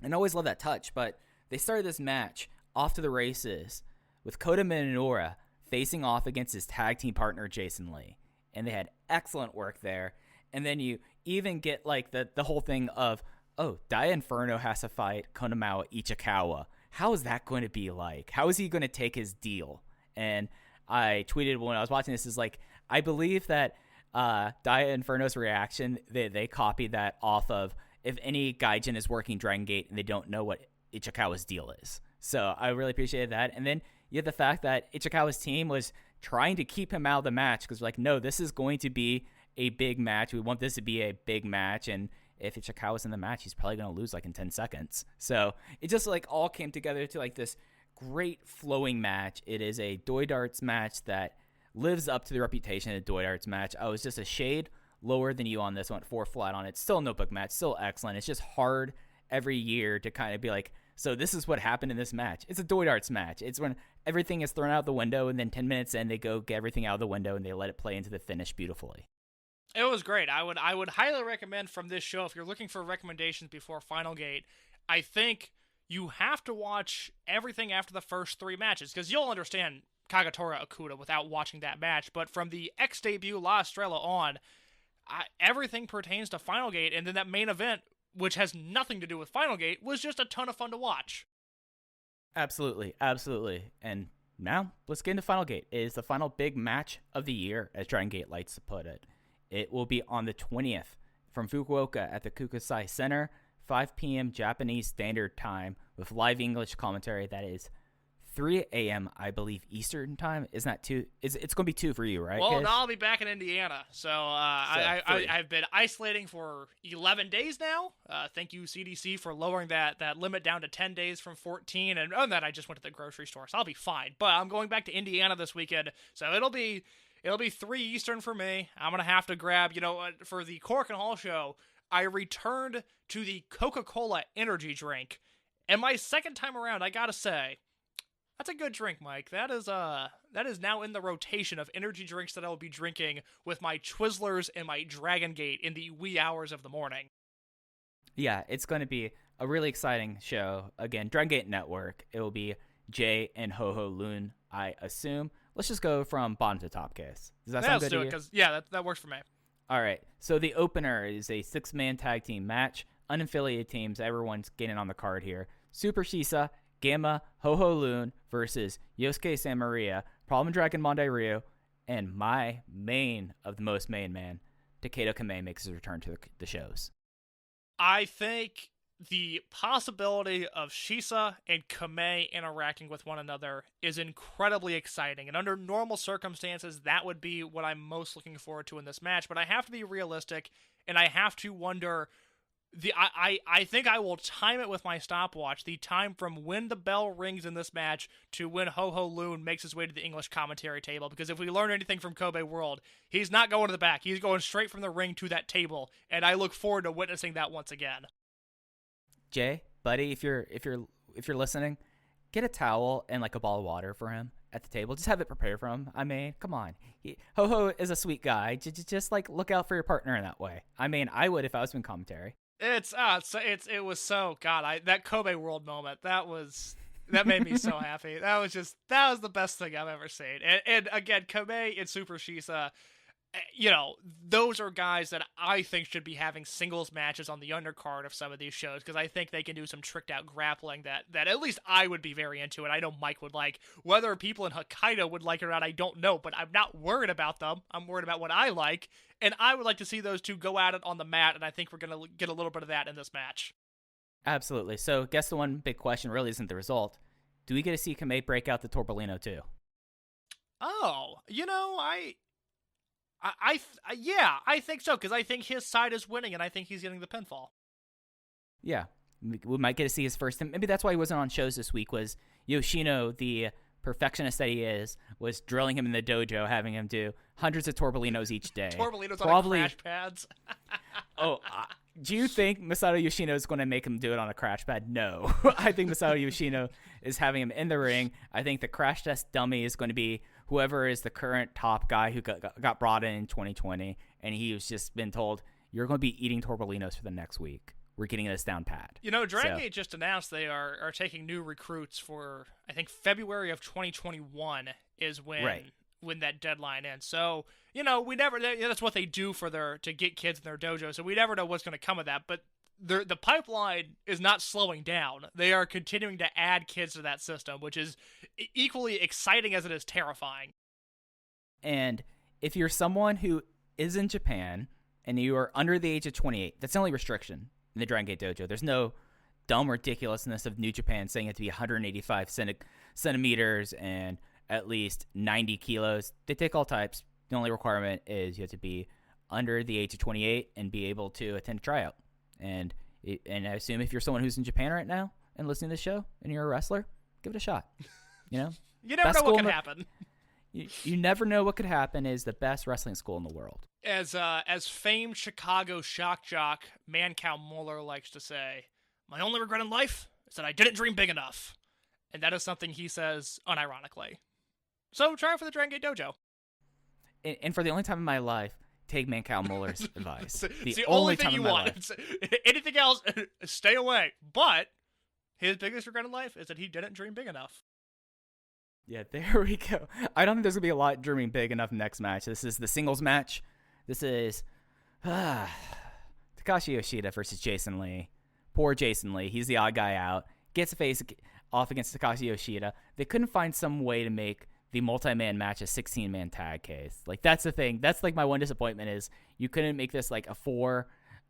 And I always love that touch, but they started this match off to the races with Kota Minoura facing off against his tag team partner Jason Lee, and they had excellent work there. And then you even get like the whole thing of, oh, Dia Inferno has to fight Konamawa Ichikawa. How is that going to be like? How is he going to take his deal? And I tweeted when I was watching this, is like, I believe that Dia Inferno's reaction, they copied that off of if any gaijin is working Dragon Gate and they don't know what Ichikawa's deal is. So I really appreciated that. And then you have the fact that Ichikawa's team was trying to keep him out of the match because like, no, this is going to be a big match. We want this to be a big match. And if Ichikawa's in the match, he's probably going to lose like in 10 seconds. So it just like all came together to like this great flowing match. It is a Doi Darts match that lives up to the reputation of a Doi Darts match. I was just a shade lower than you on this one, 4 flat on it. Still a notebook match, still excellent. It's just hard every year to kind of be like, So this is what happened in this match. It's a Doi Darts match. It's when everything is thrown out the window, and then 10 minutes in, they go get everything out of the window, and they let it play into the finish beautifully. It was great. I would highly recommend from this show, if you're looking for recommendations before Final Gate, I think you have to watch everything after the first 3 matches, because you'll understand Kagetora Okuda without watching that match. But from the X debut La Estrella on, everything pertains to Final Gate, and then that main event, which has nothing to do with Final Gate, was just a ton of fun to watch. Absolutely, absolutely. And now, let's get into Final Gate. It is the final big match of the year, as Dragongate likes to put it. It will be on the 20th from Fukuoka at the Kukusai Center, 5 p.m. Japanese Standard Time, with live English commentary. That is 3 a.m., I believe, Eastern Time. Isn't that 2? It's going to be 2 for you, right? Well, now I'll be back in Indiana. So I've been isolating for 11 days now. Thank you, CDC, for lowering that limit down to 10 days from 14. And other than that, I just went to the grocery store, so I'll be fine. But I'm going back to Indiana this weekend, so it'll be 3 Eastern for me. I'm going to have to grab, for the Korakuen Hall show, I returned to the Coca-Cola energy drink. And my second time around, I got to say, that's a good drink, Mike. That is now in the rotation of energy drinks that I will be drinking with my Twizzlers and my Dragongate in the wee hours of the morning. Yeah, it's going to be a really exciting show. Again, Dragongate Network. It will be Jay and Ho-Ho Loon, I assume. Let's just go from bottom to top, case. Does that sound good to you? Let's do it, because, that works for me. All right, so the opener is a 6-man tag team match. Unaffiliated teams, everyone's getting on the card here. Super Shisa, Gamma, Ho-Ho Loon versus Yosuke San Maria, Problem Dragon Mondai Ryu, and my main of the most main man, Takedo Kamei, makes his return to the shows. I think the possibility of Shisa and Kamei interacting with one another is incredibly exciting, and under normal circumstances, that would be what I'm most looking forward to in this match, but I have to be realistic, and I have to wonder... I think I will time it with my stopwatch, the time from when the bell rings in this match to when Ho-Ho Loon makes his way to the English commentary table, because if we learn anything from Kobe World, he's not going to the back. He's going straight from the ring to that table, and I look forward to witnessing that once again. Jay, buddy, if you're listening, get a towel and like a bottle of water for him at the table. Just have it prepared for him. I mean, come on. Ho-Ho is a sweet guy. Just like look out for your partner in that way. I mean, I would if I was in commentary. It was so God. That Kobe World moment, that made me so happy. That was the best thing I've ever seen. And again, Kamei and Super Shisa, those are guys that I think should be having singles matches on the undercard of some of these shows, because I think they can do some tricked out grappling that at least I would be very into, and I know Mike would like. Whether people in Hokkaido would like it or not, I don't know, but I'm not worried about them. I'm worried about what I like, and I would like to see those two go at it on the mat, and I think we're going to get a little bit of that in this match. Absolutely. So, guess the one big question really isn't the result. Do we get to see Kamei break out the Torbolino too? Oh, I think so, because I think his side is winning, and I think he's getting the pinfall. Yeah, we might get to see his first. Maybe that's why he wasn't on shows this week, was Yoshino, the perfectionist that he is, was drilling him in the dojo, having him do hundreds of Torbolinos each day. Torbolinos on crash pads. Do you think Masato Yoshino is going to make him do it on a crash pad? No. I think Masato Yoshino is having him in the ring. I think the crash test dummy is going to be whoever is the current top guy who got brought in 2020, and he was just been told, you're going to be eating Torbolinos for the next week. We're getting this down pat. Dragongate just announced they are taking new recruits for, I think, February of 2021 is when that deadline ends. So, we never, that's what they do to get kids in their dojo, so we never know what's going to come of that, but the pipeline is not slowing down. They are continuing to add kids to that system, which is equally exciting as it is terrifying. And if you're someone who is in Japan and you are under the age of 28, that's the only restriction in the Dragongate dojo. There's no dumb ridiculousness of New Japan saying it to be 185 centimeters and at least 90 kilos. They take all types. The only requirement is you have to be under the age of 28 and be able to attend a tryout. And I assume if you're someone who's in Japan right now and listening to this show and you're a wrestler, give it a shot. You never know what can happen. You never know what could happen is the best wrestling school in the world. As famed Chicago shock jock Mancow Mueller likes to say, my only regret in life is that I didn't dream big enough. And that is something he says unironically. So try it for the Dragongate Dojo. And for the only time in my life, take Mancow Muller's advice. It's the only thing you want. Anything else, stay away. But his biggest regret in life is that he didn't dream big enough. Yeah, there we go. I don't think there's going to be a lot dreaming big enough next match. This is the singles match. This is Takashi Yoshida versus Jason Lee. Poor Jason Lee. He's the odd guy out. Gets a face off against Takashi Yoshida. They couldn't find some way to make the multi-man match a 16-man tag case. Like, that's the thing. That's like my one disappointment is you couldn't make this like a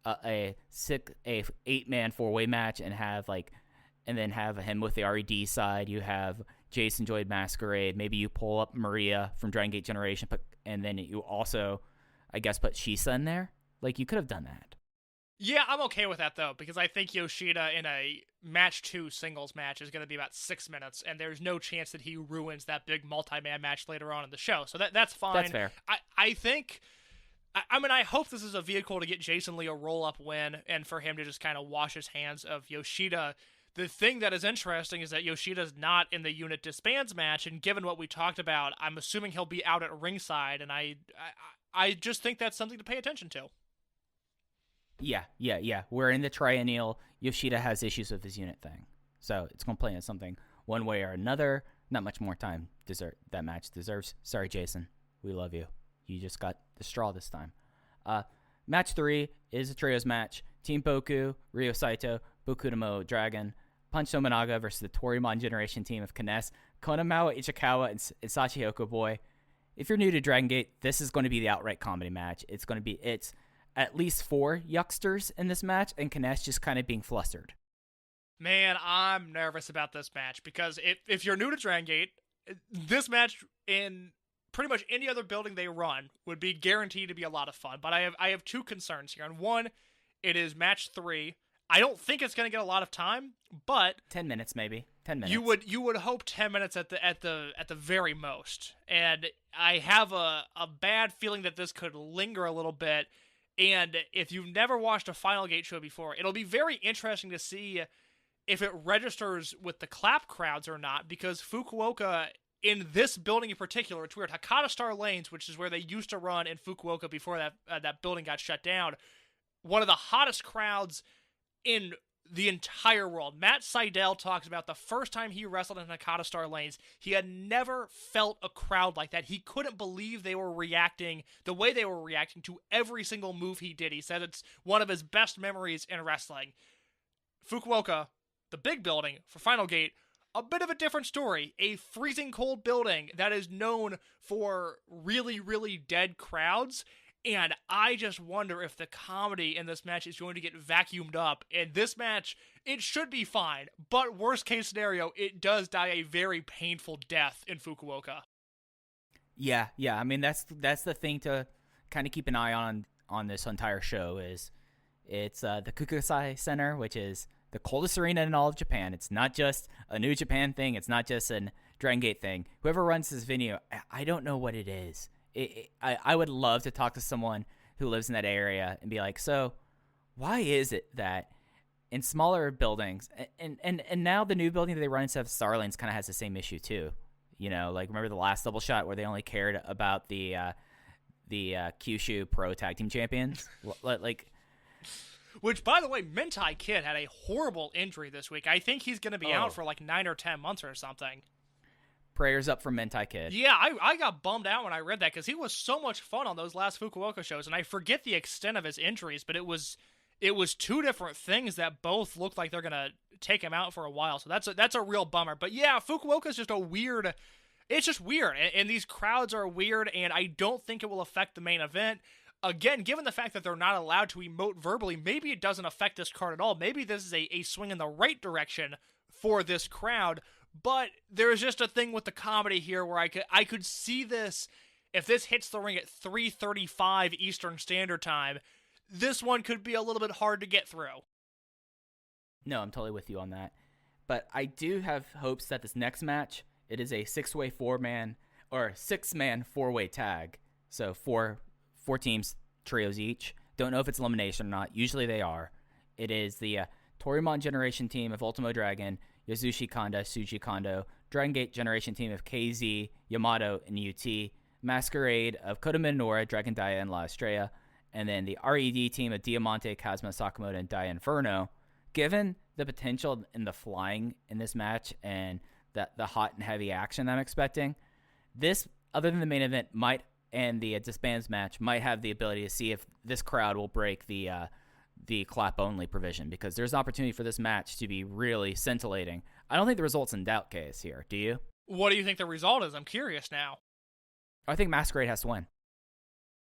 8-man 4-way match and then have him with the R.E.D side. You have Jason joined Masquerade. Maybe you pull up Maria from Dragongate Generation, and then you also, I guess, put Shisa in there. Like, you could have done that. Yeah, I'm okay with that, though, because I think Yoshida in a match 2 singles match is going to be about 6 minutes, and there's no chance that he ruins that big multi-man match later on in the show. So that's fine. That's fair. I think... I mean, I hope this is a vehicle to get Jason Lee a roll-up win and for him to just kind of wash his hands of Yoshida. The thing that is interesting is that Yoshida's not in the unit disbands match, and given what we talked about, I'm assuming he'll be out at ringside, and I just think that's something to pay attention to. Yeah. We're in the triennial. Yoshida has issues with his unit thing. So it's going to play in something one way or another. Not much more time that match deserves. Sorry, Jason. We love you. You just got the straw this time. Match 3 is a trios match. Team Boku, Ryo Saito, Bokudomo Dragon, Punch Tominaga versus the Toryumon Generation team of Kness, Konamawa Ichikawa, and Sachihoko Boy. If you're new to Dragongate, this is going to be the outright comedy match. It's at least 4 yucksters in this match, and Kness just kind of being flustered. Man, I'm nervous about this match, because if you're new to Dragongate, this match in pretty much any other building they run would be guaranteed to be a lot of fun. But I have 2 concerns here. And one, it is match 3. I don't think it's going to get a lot of time, but 10 minutes maybe. 10 minutes. You would hope 10 minutes at the very most. And I have a bad feeling that this could linger a little bit. And if you've never watched a Final Gate show before, it'll be very interesting to see if it registers with the clap crowds or not, because Fukuoka, in this building in particular, it's weird, Hakata Star Lanes, which is where they used to run in Fukuoka before that building got shut down, one of the hottest crowds in the entire world. Matt Seidel talks about the first time he wrestled in Hakata Star Lanes, he had never felt a crowd like that. He couldn't believe they were reacting the way they were reacting to every single move he did. He said it's one of his best memories in wrestling. Fukuoka, the big building for Final Gate, a bit of a different story. A freezing cold building that is known for really, really dead crowds. And I just wonder if the comedy in this match is going to get vacuumed up. And this match, it should be fine. But worst case scenario, it does die a very painful death in Fukuoka. Yeah. I mean, that's the thing to kind of keep an eye on this entire show is it's the Kukusai Center, which is the coldest arena in all of Japan. It's not just a New Japan thing. It's not just a Dragongate thing. Whoever runs this venue, I don't know what it is. I would love to talk to someone who lives in that area and be like, so why is it that in smaller buildings, and now the new building that they run instead of Star Lanes kind of has the same issue too. You know, like remember the last double shot where they only cared about the Kyushu Pro Tag Team Champions? Which, by the way, Mentai Kid had a horrible injury this week. I think he's going to be out for like 9 or 10 months or something. Prayers up for Mentai Kid. Yeah, I got bummed out when I read that because he was so much fun on those last Fukuoka shows, and I forget the extent of his injuries, but it was 2 different things that both looked like they're gonna take him out for a while. So that's a real bummer. But yeah, Fukuoka's just it's just weird, and these crowds are weird, and I don't think it will affect the main event. Again, given the fact that they're not allowed to emote verbally, maybe it doesn't affect this card at all. Maybe this is a swing in the right direction for this crowd. But there's just a thing with the comedy here where I could see this, if this hits the ring at 3:35 Eastern Standard Time, this one could be a little bit hard to get through. No, I'm totally with you on that. But I do have hopes that this next match, it is a 6-way 4-man or 6-man 4-way tag. So four teams, trios each. Don't know if it's elimination or not. Usually they are. It is the Toryumon Generation team of Ultimo Dragon, Yasushi Kanda, Suji Kondo, Dragongate Generation team of KZ, Yamato, and UT, Masquerade of Kota Minoura, Dragon Dia, and La Estrella, and then the R.E.D. team of Diamante, Kazuma Sakamoto, and Dia Inferno. Given the potential in the flying in this match and the hot and heavy action I'm expecting, this, other than the main event, and the disbands match, might have the ability to see if this crowd will break the clap-only provision, because there's an opportunity for this match to be really scintillating. I don't think the result's in doubt, Case, here. Do you? What do you think the result is? I'm curious now. I think Masquerade has to win.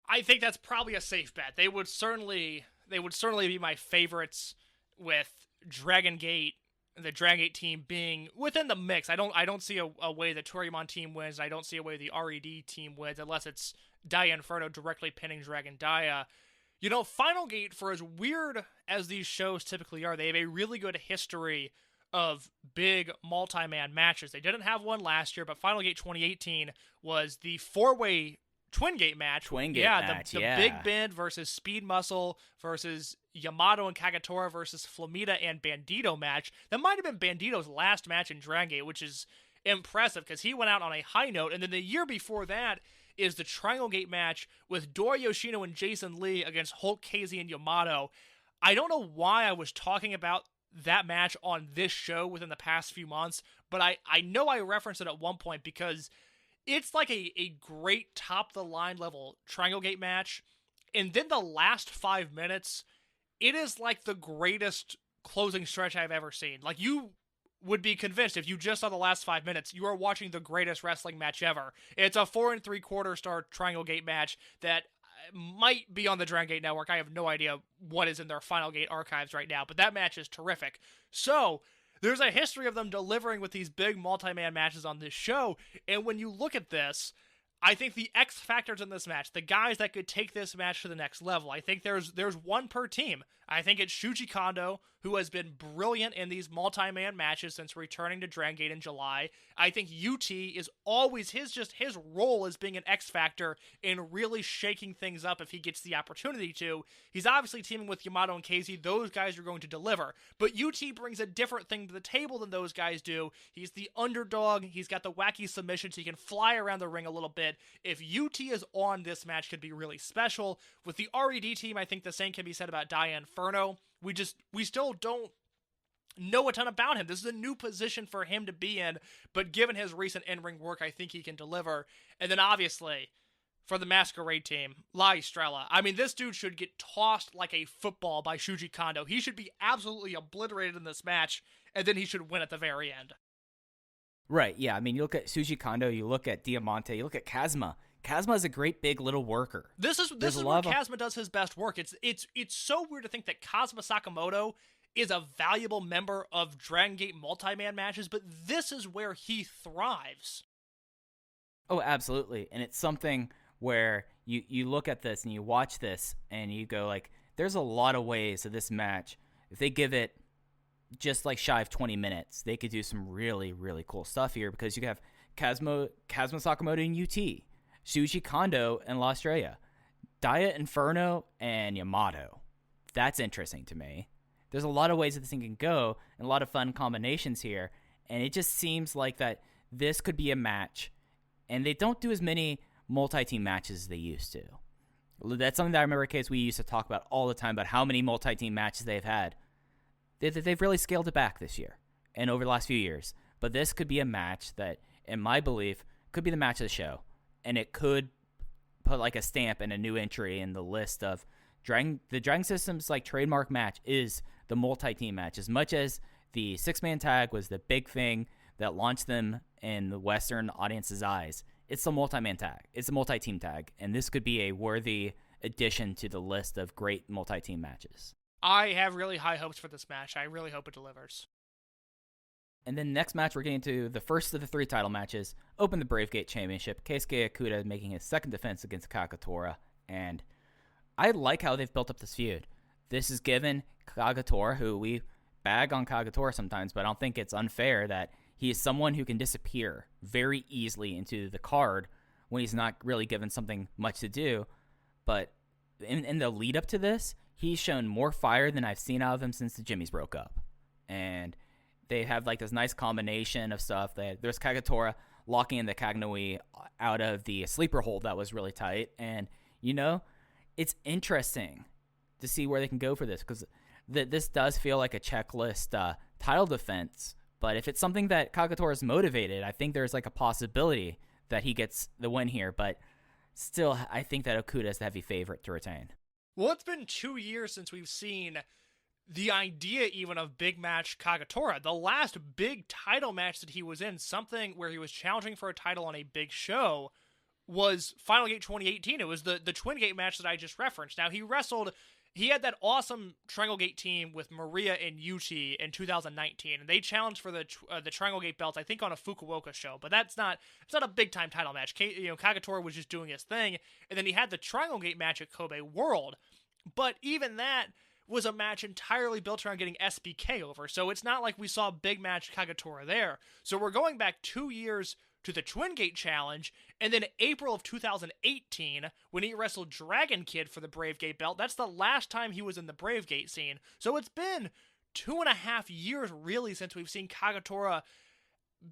I think that's probably a safe bet. They would certainly be my favorites, with Dragongate, the Dragongate team being within the mix. I don't see a way the Toryumon team wins. I don't see a way the R.E.D. team wins, unless it's Dia Inferno directly pinning Dragon Dia. You know, Final Gate, for as weird as these shows typically are, they have a really good history of big multi-man matches. They didn't have one last year, but Final Gate 2018 was the four-way Twin Gate match. The Big Bend versus Speed Muscle versus Yamato and Kagetora versus Flamita and Bandito match. That might have been Bandito's last match in Dragon Gate, which is impressive because he went out on a high note. And then the year before that is the Triangle Gate match with Doi Yoshino and Jason Lee against Hulk, KZ, and Yamato. I don't know why I was talking about that match on this show within the past few months, but I know I referenced it at one point because it's like a great top-the-line level Triangle Gate match, and then the last 5 minutes, it is like the greatest closing stretch I've ever seen. Like, you would be convinced if you just saw the last 5 minutes, you are watching the greatest wrestling match ever. It's a 4 3/4 star Triangle Gate match that might be on the Dragon Gate Network. I have no idea what is in their Final Gate archives right now, but that match is terrific. So there's a history of them delivering with these big multi-man matches on this show, and when you look at this, I think the X factors in this match, the guys that could take this match to the next level, I think there's one per team. I think it's Shuji Kondo, who has been brilliant in these multi-man matches since returning to Dragon Gate in July. I think UT is always his role as being an X factor in really shaking things up if he gets the opportunity to. He's obviously teaming with Yamato and KZ. Those guys are going to deliver. But UT brings a different thing to the table than those guys do. He's the underdog. He's got the wacky submissions. He can fly around the ring a little bit. If UT is on, this match could be really special. With the R.E.D. team, I think the same can be said about Dia Inferno. We still don't know a ton about him. This is a new position for him to be in, but given his recent in-ring work, I think he can deliver. And then obviously, for the Masquerade team, La Estrella. I mean, this dude should get tossed like a football by Shuji Kondo. He should be absolutely obliterated in this match, and then he should win at the very end. Right, yeah. I mean, you look at Shuji Kondo, you look at Diamante, you look at Kazuma. Kazuma is a great big little worker. This is where Kazuma does his best work. It's so weird to think that Kazuma Sakamoto is a valuable member of Dragon Gate multi-man matches, but this is where he thrives. Oh, absolutely. And it's something where you look at this and you watch this and you go like, there's a lot of ways that this match, if they give it just like shy of 20 minutes, they could do some really, really cool stuff here, because you have Kazuma Sakamoto and UT, Shuji Kondo and La Estrella, Dia Inferno and Yamato. That's interesting to me. There's a lot of ways that this thing can go and a lot of fun combinations here, and it just seems like that this could be a match, and they don't do as many multi-team matches as they used to. That's something that I remember, Case, we used to talk about all the time, about how many multi-team matches they've had. They've really scaled it back this year and over the last few years, but this could be a match that, in my belief, could be the match of the show. And it could put like a stamp and a new entry in the list of the Dragon System's like trademark match is the multi-team match. As much as the 6-man tag was the big thing that launched them in the Western audience's eyes, it's the multi-man tag. It's a multi-team tag. And this could be a worthy addition to the list of great multi-team matches. I have really high hopes for this match. I really hope it delivers. And then next match, we're getting to the first of the 3 title matches. Open the Brave Gate Championship. Keisuke Okuda making his second defense against Kagetora. And I like how they've built up this feud. This is given Kagetora, who we bag on Kagetora sometimes, but I don't think it's unfair that he is someone who can disappear very easily into the card when he's not really given something much to do. But in the lead up to this, he's shown more fire than I've seen out of him since the Jimmies broke up. And they have like this nice combination of stuff. There's Kagetora locking in the Kagnoi out of the sleeper hold that was really tight. And, it's interesting to see where they can go for this, because this does feel like a checklist title defense. But if it's something that Kagetora is motivated, I think there's like a possibility that he gets the win here. But still, I think that Okuda is the heavy favorite to retain. Well, it's been 2 years since we've seen the idea even of big match Kagetora. The last big title match that he was in, something where he was challenging for a title on a big show, was Final Gate 2018. It was the Twin Gate match that I just referenced. Now, he had that awesome Triangle Gate team with Maria and Yuti in 2019, and they challenged for the Triangle Gate belts, I think, on a Fukuoka show. But it's not a big time title match. Kagetora was just doing his thing, and then he had the Triangle Gate match at Kobe World. But even that was a match entirely built around getting SBK over, so it's not like we saw big match Kagetora there. So we're going back 2 years to the Twin Gate Challenge, and then April of 2018, when he wrestled Dragon Kid for the Brave Gate belt. That's the last time he was in the Brave Gate scene. So it's been 2.5 years, really, since we've seen Kagetora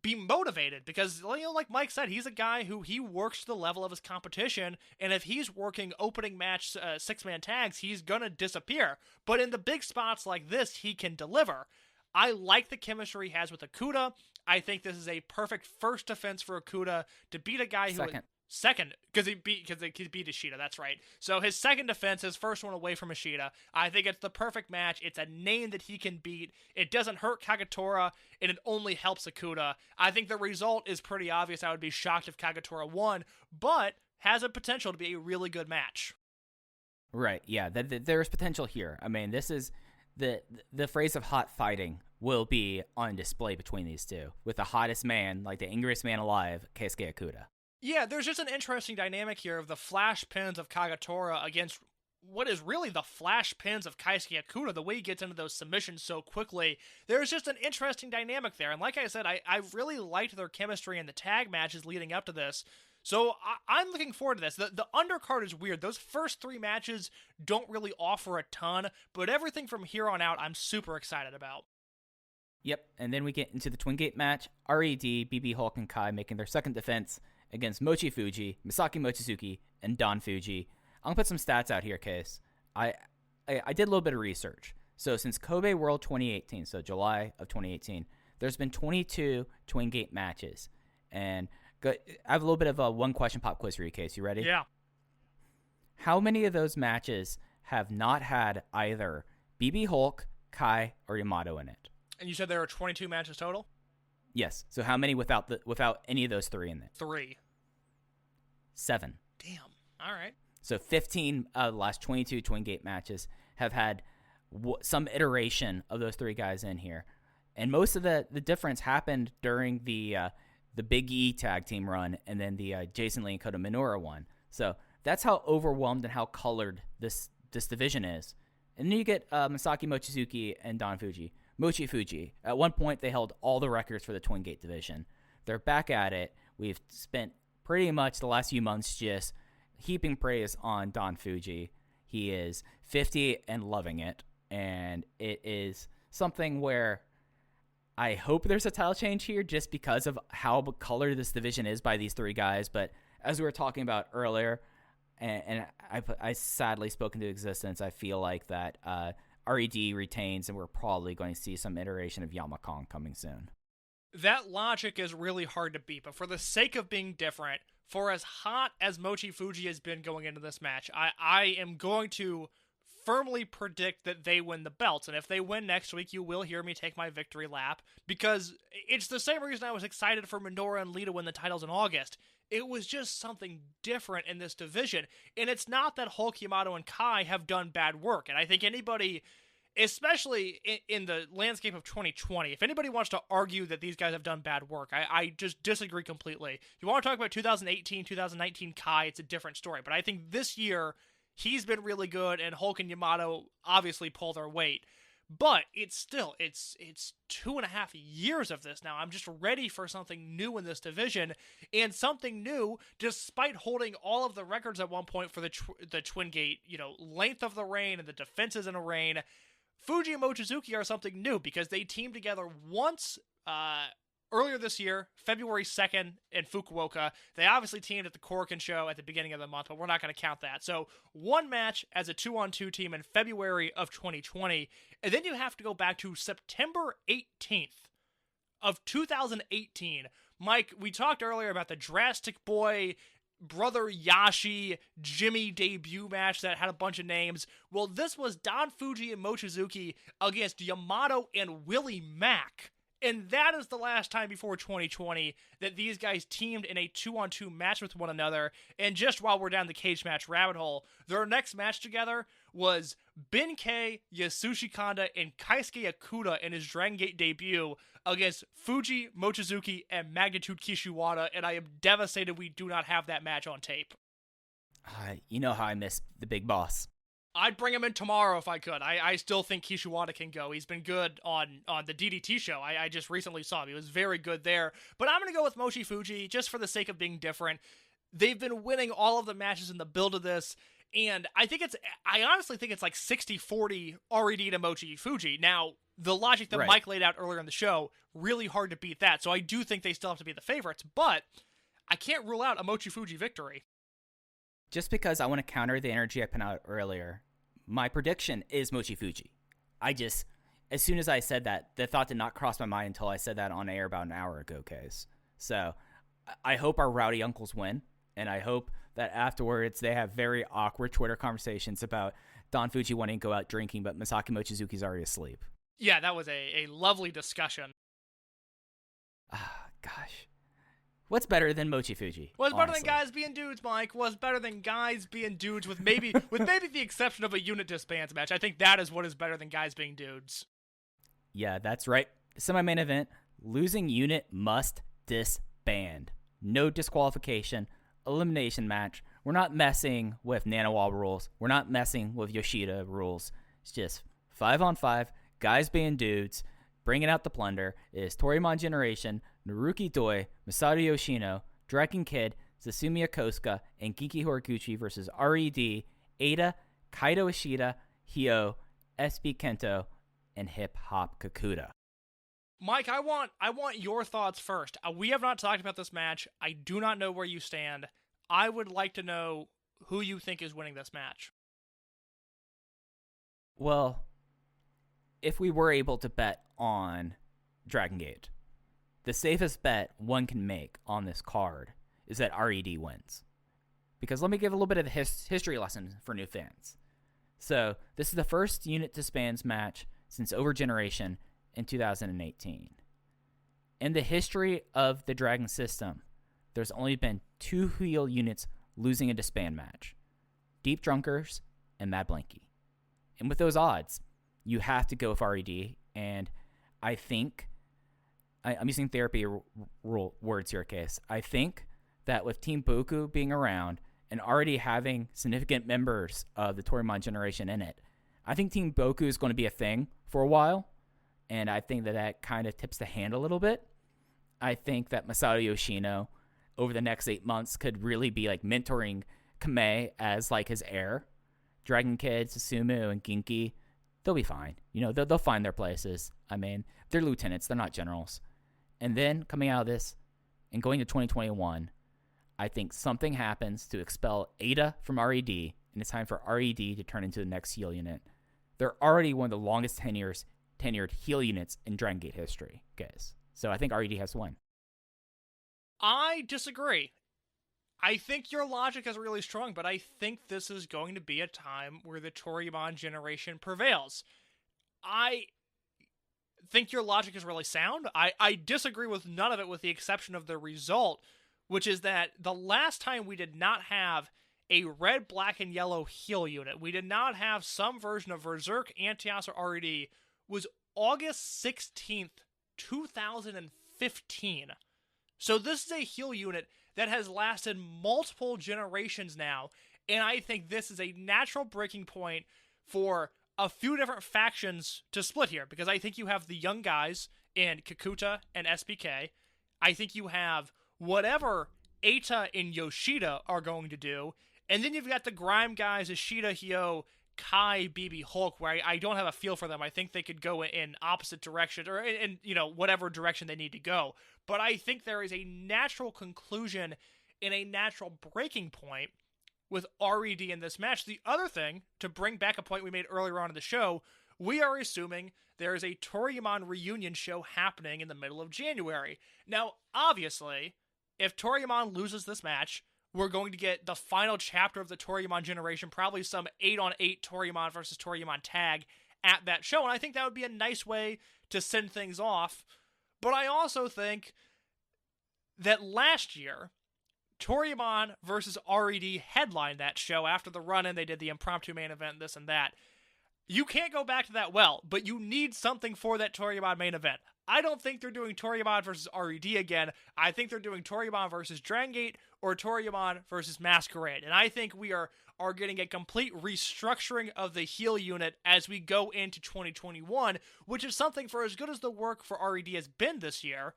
be motivated, because, like Mike said, he's a guy who he works to the level of his competition, and if he's working opening match 6-man tags, he's gonna disappear. But in the big spots like this, he can deliver. I like the chemistry he has with Okuda. I think this is a perfect first defense for Okuda to beat a guy who... Second, because he beat Ishida, that's right. So his second defense, his first one away from Ishida. I think it's the perfect match. It's a name that he can beat. It doesn't hurt Kagetora, and it only helps Okuda. I think the result is pretty obvious. I would be shocked if Kagetora won, but has a potential to be a really good match. Right, yeah, there's potential here. I mean, this is... The phrase of hot fighting will be on display between these two, with the hottest man, like the angriest man alive, Keisuke Okuda. Yeah, there's just an interesting dynamic here of the flash pins of Kagetora against what is really the flash pins of Keisuke Okuda, the way he gets into those submissions so quickly. There's just an interesting dynamic there, and like I said, I really liked their chemistry in the tag matches leading up to this. So I'm looking forward to this. The undercard is weird. Those first 3 matches don't really offer a ton, but everything from here on out I'm super excited about. Yep, and then we get into the Twin Gate match. R.E.D, BB Hulk, and Kai making their second defense against Mochi Fuji, Misaki Mochizuki, and Don Fuji. I'm going to put some stats out here, Case. I did a little bit of research. So since Kobe World 2018, so July of 2018, there's been 22 Twin Gate matches. And I have a little bit of a one-question pop quiz for you, Case. You ready? Yeah. How many of those matches have not had either BB Hulk, Kai, or Yamato in it? And you said there were 22 matches total? Yes. So how many without any of those 3 in there? 3. 7. Damn. All right. So 15 of the last 22 Twin Gate matches have had some iteration of those 3 guys in here. And most of the difference happened during the Big E tag team run and then the Jason Lee and Kota Minoura one. So that's how overwhelmed and how colored this division is. And then you get Masaki Mochizuki and Don Fuji. Mochi Fuji. At one point, they held all the records for the Twin Gate division. They're back at it. We've spent pretty much the last few months just heaping praise on Don Fuji. He is 50 and loving it. And it is something where I hope there's a title change here just because of how colored this division is by these 3 guys. But as we were talking about earlier, and I sadly spoke into existence, I feel like that R.E.D retains, and we're probably going to see some iteration of Yamakon coming soon. That logic is really hard to beat, but for the sake of being different, for as hot as Mochi Fuji has been going into this match, I am going to firmly predict that they win the belts, and if they win next week, you will hear me take my victory lap, because it's the same reason I was excited for Minoura and Lee to win the titles in August. It was just something different in this division, and it's not that Hulk, Yamato, and Kai have done bad work, and I think anybody, especially in the landscape of 2020, if anybody wants to argue that these guys have done bad work, I just disagree completely. If you want to talk about 2018, 2019 Kai, it's a different story, but I think this year, he's been really good, and Hulk and Yamato obviously pull their weight. But it's 2.5 years of this now. I'm just ready for something new in this division, and something new, despite holding all of the records at one point for the Twin Gate, length of the reign and the defenses in a reign. Fuji and Mochizuki are something new because they teamed together once earlier this year, February 2nd in Fukuoka. They obviously teamed at the Korakuen show at the beginning of the month, but we're not going to count that. So one match as a 2-on-2 team in February of 2020, and then you have to go back to September 18th of 2018. Mike, we talked earlier about the Drastic Boy Brother Yashi Jimmy debut match that had a bunch of names. Well, this was Don Fuji and Mochizuki against Yamato and Willie Mack. And that is the last time before 2020 that these guys teamed in a 2-on-2 match with one another. And just while we're down the cage match rabbit hole, their next match together was Benkei, Yasushi Kanda, and Keisuke Ikuta in his Dragongate debut against Fuji, Mochizuki, and Magnitude Kishiwada. And I am devastated we do not have that match on tape. You know how I miss the big boss. I'd bring him in tomorrow if I could. I still think Kishiwada can go. He's been good on the DDT show. I just recently saw him. He was very good there. But I'm going to go with Mochi Fuji just for the sake of being different. They've been winning all of the matches in the build of this. And I honestly think it's like 60-40 R.E.D. to Mochi Fuji. Now, the logic that Mike laid out earlier in the show, really hard to beat that. So I do think they still have to be the favorites. But I can't rule out a Mochi Fuji victory. Just because I want to counter the energy I put out earlier, my prediction is Mochi Fuji. As soon as I said that, the thought did not cross my mind until I said that on air about an hour ago, Case. So I hope our rowdy uncles win, and I hope that afterwards they have very awkward Twitter conversations about Don Fuji wanting to go out drinking, but Masaki Mochizuki's already asleep. Yeah, that was a lovely discussion. Gosh. What's better than Mochi Fuji? What's better than guys being dudes, Mike? What's better than guys being dudes with maybe the exception of a unit disbands match? I think that is what is better than guys being dudes. Yeah, that's right. Semi-main event, losing unit must disband. No disqualification, elimination match. We're not messing with Nanowall rules. We're not messing with Yoshida rules. It's just 5-on-5, guys being dudes. Bringing out the plunder is Toryumon Generation, Naruki Doi, Masato Yoshino, Dragon Kid, Susumu Yokosuka, and Genki Horiguchi versus R.E.D., Ada, Kaito Ishida, Hyo, SB Kento, and Hip Hop Kakuta. Mike, I want your thoughts first. We have not talked about this match. I do not know where you stand. I would like to know who you think is winning this match. Well, if we were able to bet on Dragongate, the safest bet one can make on this card is that R.E.D. wins. Because let me give a little bit of a history lesson for new fans. So, this is the first unit disbands match since Over Generation in 2018. In the history of the Dragon system, there's only been 2 heel units losing a disband match. Deep Drunkers and Mad Blanky. And with those odds, you have to go with R.E.D. And I think, I'm using therapy words here, Case. I think that with Team Boku being around and already having significant members of the Toryumon Generation in it, I think Team Boku is going to be a thing for a while. And I think that kind of tips the hand a little bit. I think that Masato Yoshino over the next 8 months could really be like mentoring Kamei as like his heir. Dragon Kid, Susumu, and Genki, they'll be fine. They'll find their places. I mean, they're lieutenants. They're not generals. And then coming out of this and going to 2021, I think something happens to expel Ada from R.E.D., and it's time for R.E.D. to turn into the next heel unit. They're already one of the longest tenured heel units in Dragongate history, guys. So I think R.E.D. has to win. I disagree. I think your logic is really strong, but I think this is going to be a time where the Toryumon Generation prevails. I think your logic is really sound. I disagree with none of it with the exception of the result, which is that the last time we did not have a red, black, and yellow heel unit, we did not have some version of Berserk, Antias, or R.E.D., was August 16th, 2015. So this is a heel unit that has lasted multiple generations now, and I think this is a natural breaking point for a few different factions to split here, because I think you have the young guys in Kikuta and SBK. I think you have whatever Eita and Yoshida are going to do, and then you've got the Grime guys, Ishida, Hyo, Kai, BB, Hulk, where I don't have a feel for them. I think they could go in opposite directions, or in whatever direction they need to go. But I think there is a natural conclusion and a natural breaking point with R.E.D. in this match. The other thing, to bring back a point we made earlier on in the show, we are assuming there is a Toryumon reunion show happening in the middle of January. Now, obviously, if Toryumon loses this match, we're going to get the final chapter of the Toryumon Generation, probably some 8-on-8 Toryumon versus Toryumon tag at that show, and I think that would be a nice way to send things off. But I also think that last year, Toryumon versus R.E.D. headlined that show after the run-in. They did the impromptu main event, this and that. You can't go back to that well, but you need something for that Toryumon main event. I don't think they're doing Toryumon versus R.E.D. again. I think they're doing Toryumon versus Dragongate or Toryumon versus Masquerade. And I think we are getting a complete restructuring of the heel unit as we go into 2021, which is something, for as good as the work for R.E.D. has been this year,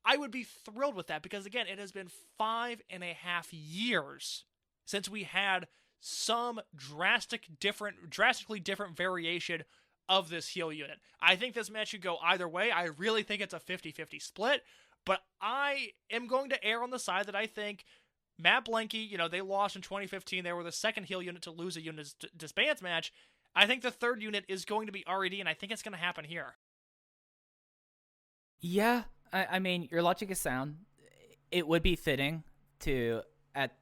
I would be thrilled with that, because again, it has been 5.5 years since we had some drastically different variation of this heel unit. I think this match should go either way. I really think it's a 50-50 split, but I am going to err on the side that I think Matt Blanky, they lost in 2015. They were the second heel unit to lose a unit disbands match. I think the third unit is going to be R.E.D., and I think it's going to happen here. Yeah, I mean, your logic is sound. It would be fitting to, at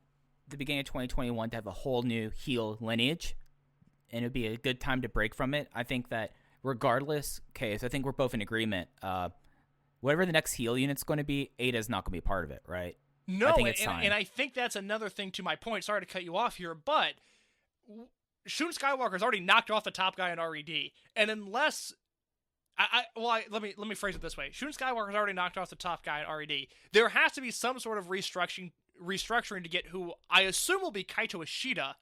the beginning of 2021, to have a whole new heel lineage, and it would be a good time to break from it. I think that regardless, okay, so I think we're both in agreement. Whatever the next heel unit's going to be, Eita's not going to be part of it, right? No, I think it's time. And I think that's another thing to my point. Sorry to cut you off here, but Shun Skywalker's already knocked off the top guy in R.E.D., and unless let me phrase it this way. Shun Skywalker's already knocked off the top guy in R.E.D. There has to be some sort of restructuring to get who I assume will be Kaito Ishida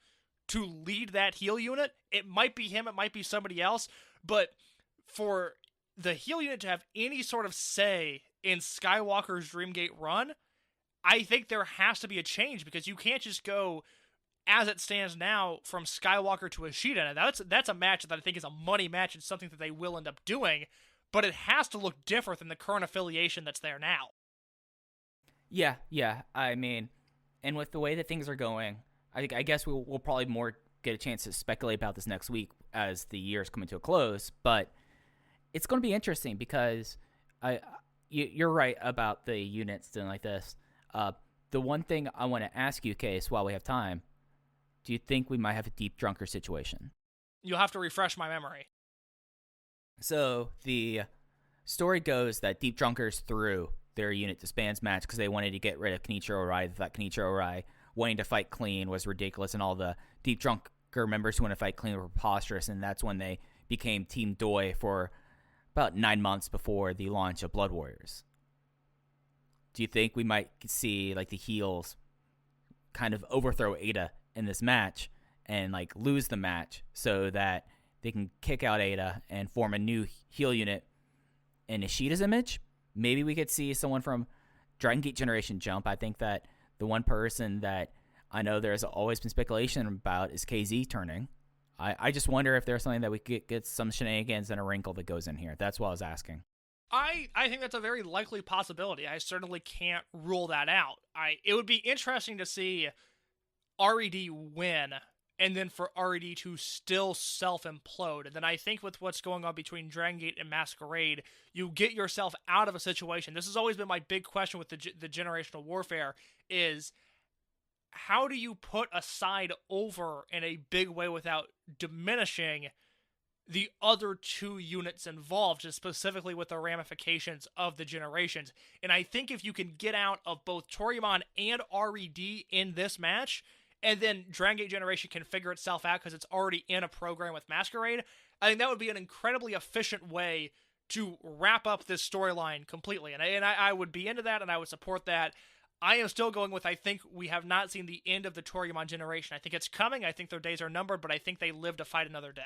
to lead that heel unit. It might be him, it might be somebody else, but for the heel unit to have any sort of say in Skywalker's Dreamgate run, I think there has to be a change, because you can't just go, as it stands now, from Skywalker to Ishida. Now, that's a match that I think is a money match. It's something that they will end up doing, but it has to look different than the current affiliation that's there now. Yeah. I mean, and with the way that things are going, I guess we'll probably more get a chance to speculate about this next week as the year is coming to a close. But it's going to be interesting, because you're right about the units doing like this. The one thing I want to ask you, Case, while we have time, do you think we might have a Deep Drunker situation? You'll have to refresh my memory. So the story goes that Deep Drunkers threw their unit disbands match because they wanted to get rid of Kenichiro Arai. They thought Kenichiro Arai wanting to fight clean was ridiculous, and all the Deep Drunker members who want to fight clean were preposterous, and that's when they became Team Doi for about 9 months before the launch of Blood Warriors. Do you think we might see like the heels kind of overthrow Eita in this match and like lose the match so that they can kick out Eita and form a new heel unit in Ishida's image? Maybe we could see someone from Dragongate Generation jump. I think that the one person that I know there's always been speculation about is KZ turning. I just wonder if there's something that we could get some shenanigans and a wrinkle that goes in here. That's what I was asking. I think that's a very likely possibility. I certainly can't rule that out. It would be interesting to see R.E.D. win, and then for R.E.D. to still self-implode. And then I think with what's going on between Dragongate and Masquerade, you get yourself out of a situation. This has always been my big question with the generational warfare, is how do you put a side over in a big way without diminishing the other two units involved, just specifically with the ramifications of the generations? And I think if you can get out of both Toryumon and R.E.D. in this match, and then Dragongate Generation can figure itself out because it's already in a program with Masquerade, I think that would be an incredibly efficient way to wrap up this storyline completely. And I would be into that, and I would support that. I am still going with, I think we have not seen the end of the Toryumon Generation. I think it's coming. I think their days are numbered, but I think they live to fight another day.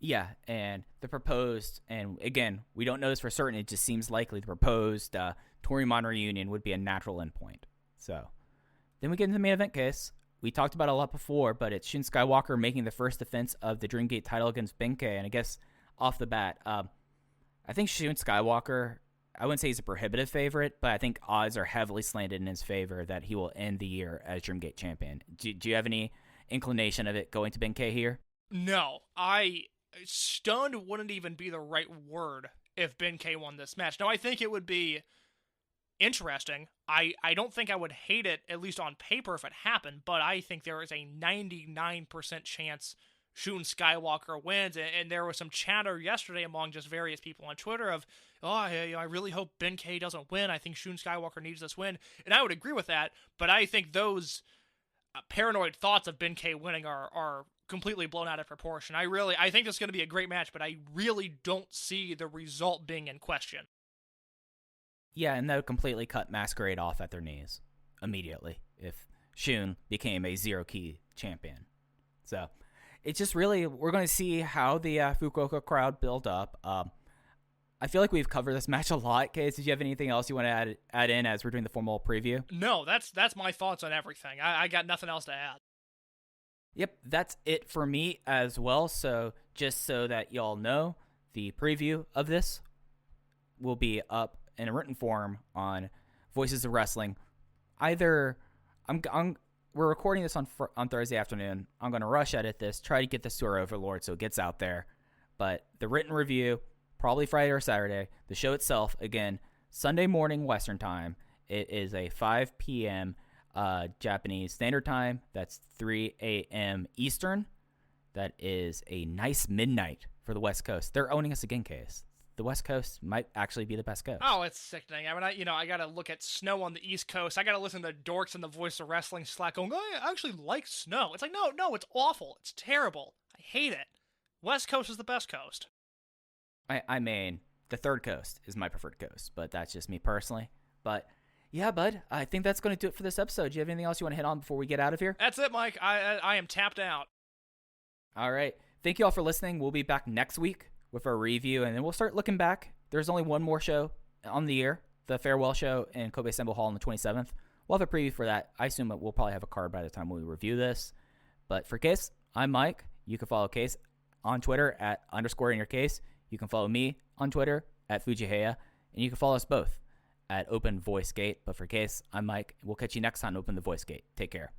Yeah, and the proposed, and again, we don't know this for certain, it just seems likely the proposed Toryumon reunion would be a natural endpoint. So, then we get into the main event case. We talked about it a lot before, but it's Shun Skywalker making the first defense of the Dragongate title against Benkei, and I guess off the bat, I think Shun Skywalker, I wouldn't say he's a prohibitive favorite, but I think odds are heavily slanted in his favor that he will end the year as Dragongate champion. Do you have any inclination of it going to Benkei here? No, stunned wouldn't even be the right word if Benkei won this match. Now, I think it would be interesting. I don't think I would hate it, at least on paper, if it happened, but I think there is a 99% chance Shun Skywalker wins, and there was some chatter yesterday among just various people on Twitter of, I really hope Benkei doesn't win. I think Shun Skywalker needs this win, and I would agree with that, but I think those paranoid thoughts of Benkei winning are completely blown out of proportion. I think this is going to be a great match, but I really don't see the result being in question. Yeah, and that would completely cut Masquerade off at their knees immediately if Shun became a zero-key champion. So, it's just really, we're going to see how the Fukuoka crowd build up. I feel like we've covered this match a lot. Case, did you have anything else you want to add in as we're doing the formal preview? No, that's my thoughts on everything. I got nothing else to add. Yep, that's it for me as well. So just so that y'all know, the preview of this will be up in a written form on Voices of Wrestling. Either we're recording this on Thursday afternoon. I'm going to rush edit this, try to get this to our overlord so it gets out there. But the written review, probably Friday or Saturday. The show itself, again, Sunday morning Western time. It is a 5 p.m. Japanese Standard Time. That's 3 a.m. Eastern. That is a nice midnight for the West Coast. They're owning us again, Case. The West Coast might actually be the best coast. Oh, it's sickening. I mean, I got to look at snow on the East Coast. I got to listen to dorks in the Voice of Wrestling Slack going, I actually like snow. It's like, no, it's awful. It's terrible. I hate it. West Coast is the best coast. I mean, the third coast is my preferred coast, but that's just me personally. But yeah, bud, I think that's going to do it for this episode. Do you have anything else you want to hit on before we get out of here? That's it, Mike. I am tapped out. All right. Thank you all for listening. We'll be back next week with our review, and then we'll start looking back. There's only one more show on the year, the farewell show in Kobe Assemble Hall on the 27th. We'll have a preview for that. I assume that we'll probably have a card by the time we review this. But for Case, I'm Mike. You can follow Case on Twitter at _InYourCase. You can follow me on Twitter at Fujiheya, and you can follow us both at Open Voice Gate. But for Case, I'm Mike. We'll catch you next time, Open the Voice Gate. Take care.